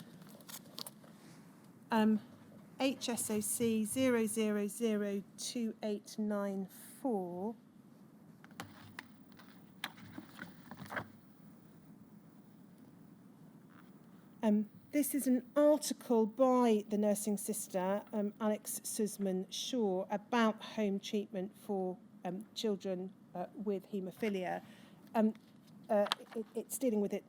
HSOC 0002894, this is an article by the nursing sister, Alex Sussman-Shaw, about home treatment for children with haemophilia. It's dealing with it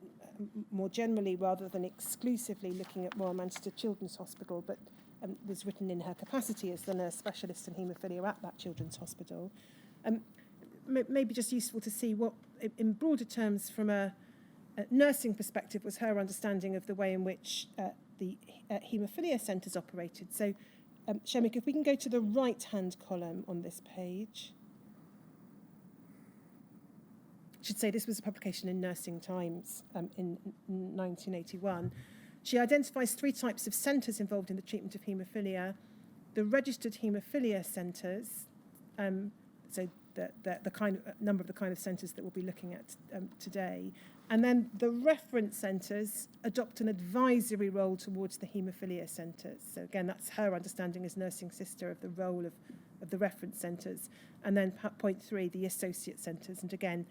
more generally rather than exclusively looking at Royal Manchester Children's Hospital, but was written in her capacity as the nurse specialist in haemophilia at that children's hospital. Maybe just useful to see what, in broader terms, from a nursing perspective, was her understanding of the way in which the haemophilia centres operated. So, Shemik, if we can go to the right-hand column on this page. I should say this was a publication in Nursing Times in 1981. She identifies 3 types of centres involved in the treatment of haemophilia. The registered haemophilia centres, so the kind of number of the kind of centres that we'll be looking at today. And then the reference centres adopt an advisory role towards the haemophilia centres. So again, that's her understanding as nursing sister of the role of the reference centres. And then point 3, the associate centres. And again,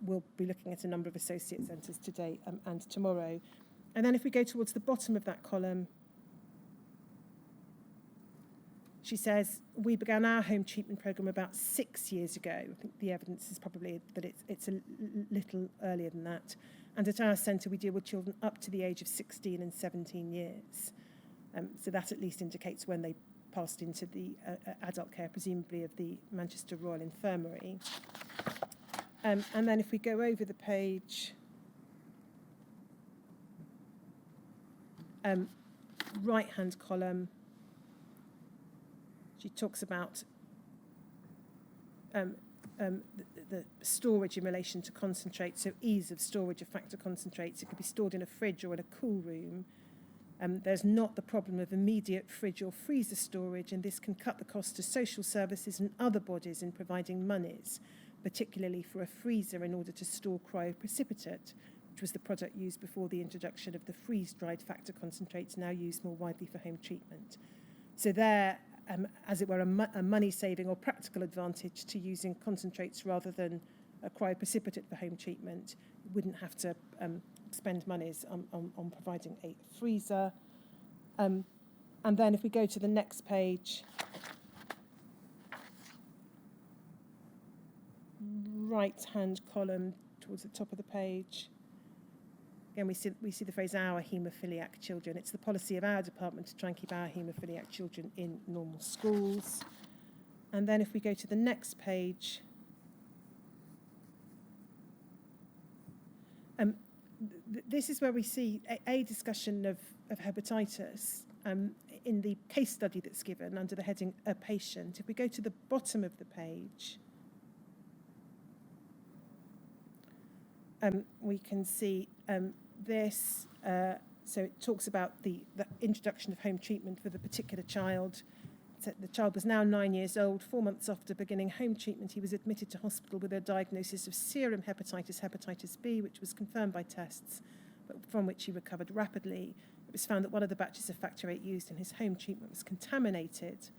we'll be looking at a number of associate centres today and tomorrow. And then if we go towards the bottom of that column, she says, we began our home treatment programme about 6 years ago. I think the evidence is probably that it's a little earlier than that. And at our centre, we deal with children up to the age of 16 and 17 years. So that at least indicates when they passed into the adult care, presumably of the Manchester Royal Infirmary. And then if we go over the page, right-hand column, she talks about the storage in relation to concentrate, so ease of storage of factor concentrates. It could be stored in a fridge or in a cool room. There's not the problem of immediate fridge or freezer storage, and this can cut the cost to social services and other bodies in providing monies, particularly for a freezer in order to store cryoprecipitate, which was the product used before the introduction of the freeze-dried factor concentrates now used more widely for home treatment. So there, as it were, a money-saving or practical advantage to using concentrates rather than a cryoprecipitate for home treatment. You wouldn't have to spend monies on providing a freezer. And then if we go to the next page, right-hand column towards the top of the page, again, we see the phrase our haemophiliac children. It's the policy of our department to try and keep our haemophiliac children in normal schools. And then if we go to the next page, this is where we see a discussion of hepatitis in the case study that's given under the heading A Patient. If we go to the bottom of the page, we can see this. So it talks about the introduction of home treatment for the particular child. The child was now 9 years old. 4 months after beginning home treatment, he was admitted to hospital with a diagnosis of serum hepatitis B, which was confirmed by tests, but from which he recovered rapidly. It was found that one of the batches of factor VIII used in his home treatment was contaminated.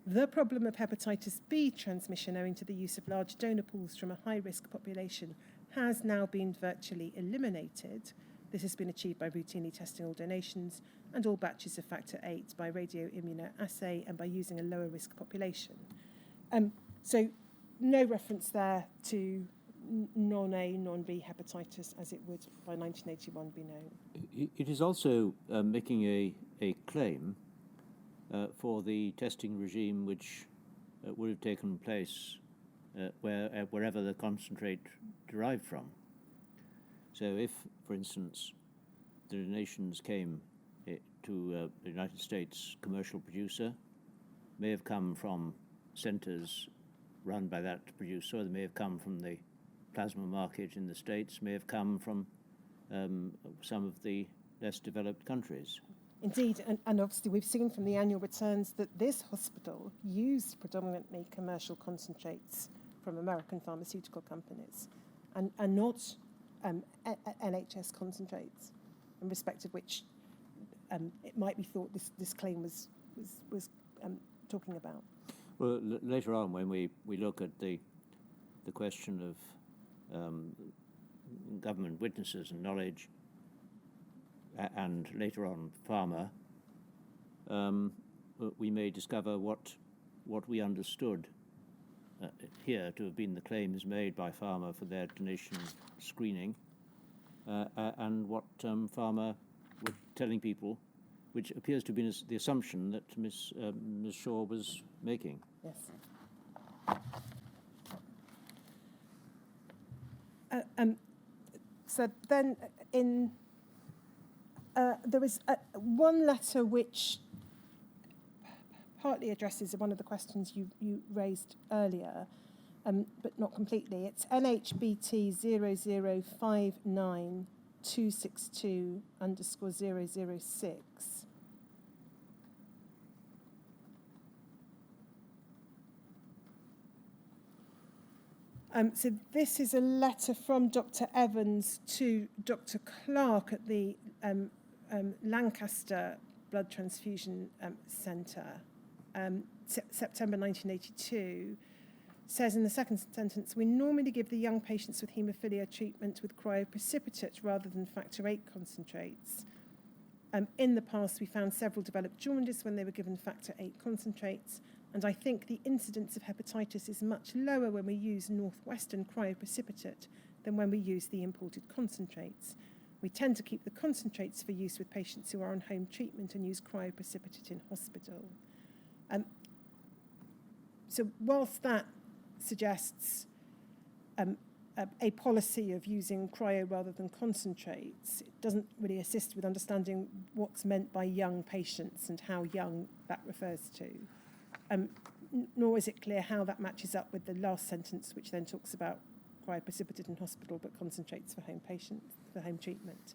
The problem of hepatitis B transmission owing to the use of large donor pools from a high-risk population has now been virtually eliminated. This has been achieved by routinely testing all donations and all batches of factor VIII by radioimmunoassay and by using a lower risk population. So no reference there to non-A, non-B hepatitis as it would by 1981 be known. It is also making a claim for the testing regime which would have taken place wherever the concentrate derived from. So if, for instance, the donations came to the United States commercial producer, may have come from centres run by that producer, they may have come from the plasma market in the States, may have come from some of the less developed countries. Indeed, and obviously we've seen from the annual returns that this hospital used predominantly commercial concentrates from American pharmaceutical companies and not NHS concentrates, in respect of which it might be thought this claim was talking about. Well, later on, when we look at the question of government witnesses and knowledge, and later on pharma, we may discover what we understood here to have been the claims made by pharma for their donation screening, and what pharma were telling people, which appears to have been the assumption that Ms. Shaw was making. Yes. So then there was one letter which partly addresses one of the questions you raised earlier, but not completely. It's NHBT 0059262_006. So this is a letter from Dr. Evans to Dr. Clark at the Lancaster Blood Transfusion Centre, September 1982, says in the second sentence, we normally give the young patients with haemophilia treatment with cryoprecipitate rather than factor VIII concentrates. In the past, we found several developed jaundice when they were given factor VIII concentrates, and I think the incidence of hepatitis is much lower when we use Northwestern cryoprecipitate than when we use the imported concentrates. We tend to keep the concentrates for use with patients who are on home treatment and use cryoprecipitate in hospital. So whilst that suggests a policy of using cryo rather than concentrates, it doesn't really assist with understanding what's meant by young patients and how young that refers to. Nor is it clear how that matches up with the last sentence, which then talks about cryoprecipitate in hospital but concentrates for home patients, for home treatment.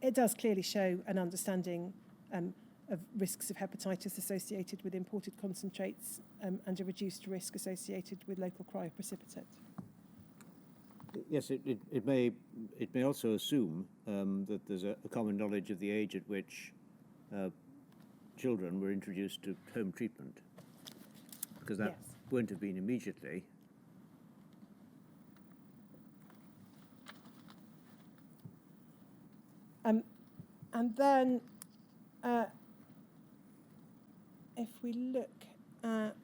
It does clearly show an understanding of risks of hepatitis associated with imported concentrates and a reduced risk associated with local cryoprecipitate. Yes, it may also assume that there's a common knowledge of the age at which children were introduced to home treatment, because that won't have been immediately. And then if we look at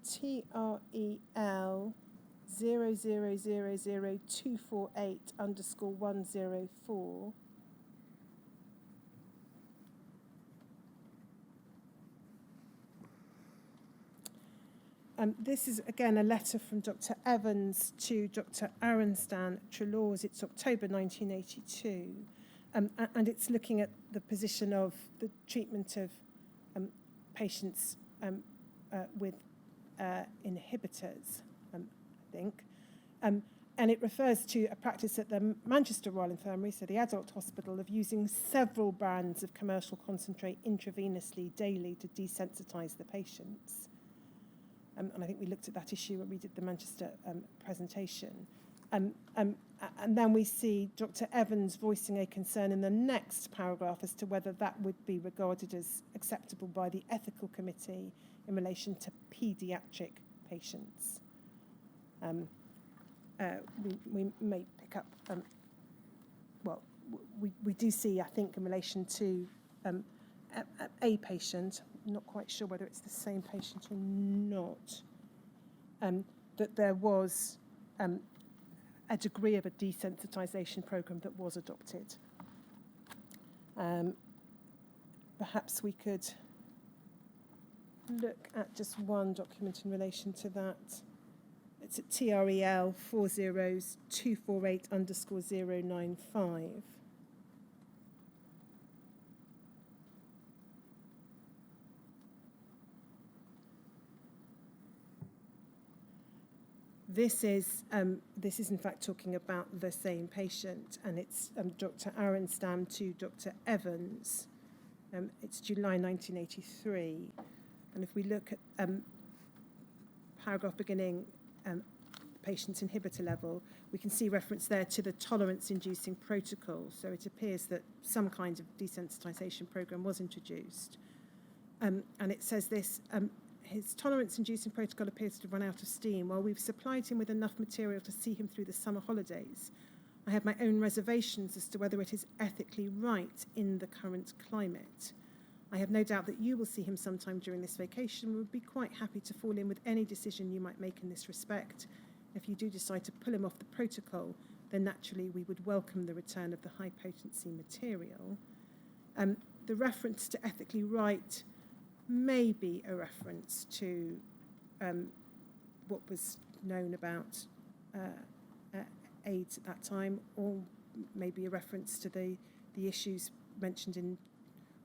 TREL 0000248_104. This is, again, a letter from Dr. Evans to Dr. Arenstan Trelaws. It's October 1982. And it's looking at the position of the treatment of patients with inhibitors, I think. And it refers to a practice at the Manchester Royal Infirmary, so the adult hospital, of using several brands of commercial concentrate intravenously daily to desensitise the patients. And I think we looked at that issue when we did the Manchester presentation. And then we see Dr. Evans voicing a concern in the next paragraph as to whether that would be regarded as acceptable by the ethical committee in relation to paediatric patients. We may pick up, we do see, I think, in relation to a patient, I'm not quite sure whether it's the same patient or not, that there was a degree of a desensitisation programme that was adopted. Perhaps we could look at just one document in relation to that. It's at TREL 40248_095. This is in fact talking about the same patient, and it's Dr. Arenstam to Dr. Evans. It's July 1983. And if we look at paragraph beginning patient's inhibitor level, we can see reference there to the tolerance-inducing protocol. So it appears that some kind of desensitisation programme was introduced. And it says this, his tolerance-inducing protocol appears to have run out of steam. While we've supplied him with enough material to see him through the summer holidays, I have my own reservations as to whether it is ethically right in the current climate. I have no doubt that you will see him sometime during this vacation and would be quite happy to fall in with any decision you might make in this respect. If you do decide to pull him off the protocol, then naturally we would welcome the return of the high-potency material. The reference to ethically right may be a reference to what was known about AIDS at that time, or maybe a reference to the issues mentioned in,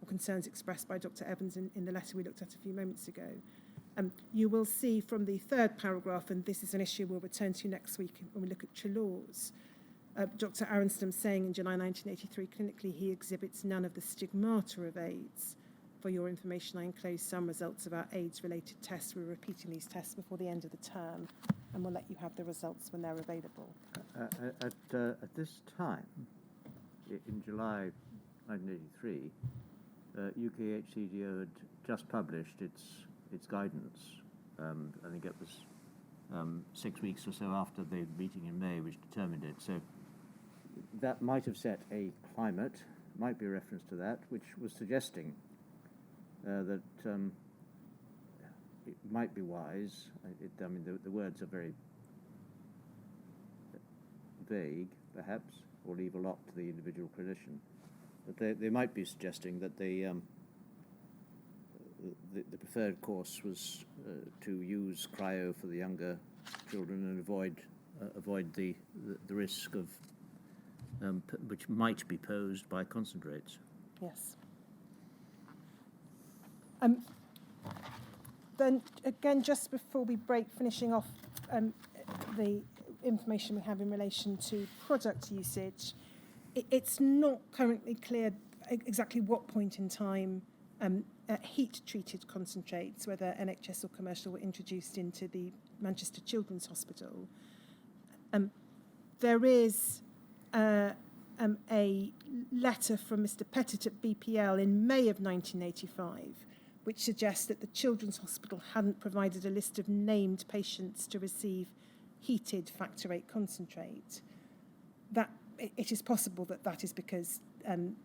or concerns expressed by Dr. Evans in the letter we looked at a few moments ago. You will see from the third paragraph, and this is an issue we'll return to next week when we look at Trelaws, Dr. Arenstam saying in July 1983, clinically he exhibits none of the stigmata of AIDS. For your information, I enclose some results of our AIDS-related tests. We're repeating these tests before the end of the term, and we'll let you have the results when they're available. At this time, in July 1983, UKHCDO had just published its guidance. I think it was 6 weeks or so after the meeting in May, which determined it. So that might have set a climate, might be a reference to that, which was suggesting that it might be wise. I mean, the words are very vague, perhaps, or leave a lot to the individual clinician. But they might be suggesting that the preferred course was to use cryo for the younger children and avoid the risk of which might be posed by concentrates. Yes. Then again, just before we break, finishing off the information we have in relation to product usage, it's not currently clear exactly what point in time heat-treated concentrates, whether NHS or commercial, were introduced into the Manchester Children's Hospital. There is a letter from Mr. Pettit at BPL in May of 1985, which suggests that the Children's Hospital hadn't provided a list of named patients to receive heated factor VIII concentrate. That it is possible that that is because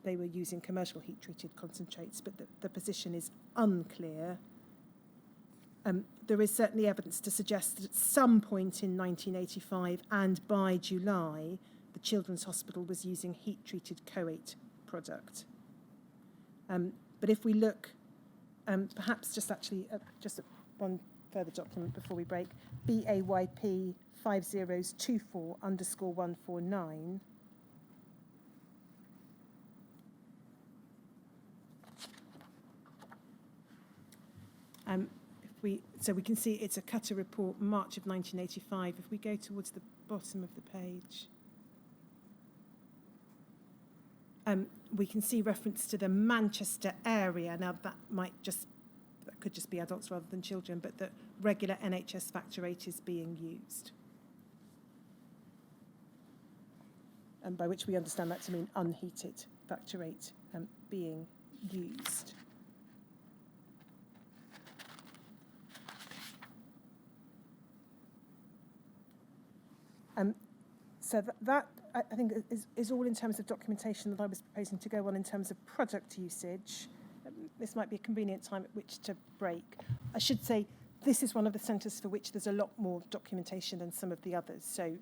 they were using commercial heat-treated concentrates, but the position is unclear. There is certainly evidence to suggest that at some point in 1985 and by July, the Children's Hospital was using heat-treated coate product. But if we look, perhaps just actually, just one further document before we break, BAYP 5024_149. So we can see it's a Cutter report, March of 1985. If we go towards the bottom of the page, we can see reference to the Manchester area. Now that could just be adults rather than children, but that regular NHS factor VIII is being used. And by which we understand that to mean unheated factor VIII being used. So that I think is all in terms of documentation that I was proposing to go on in terms of product usage. This might be a convenient time at which to break. I should say this is one of the centres for which there's a lot more documentation than some of the others. So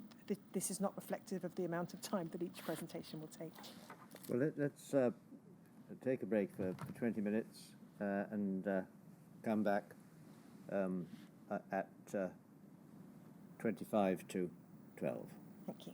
this is not reflective of the amount of time that each presentation will take. Well, let's take a break for 20 minutes and come back at 25 to 12. Thank you.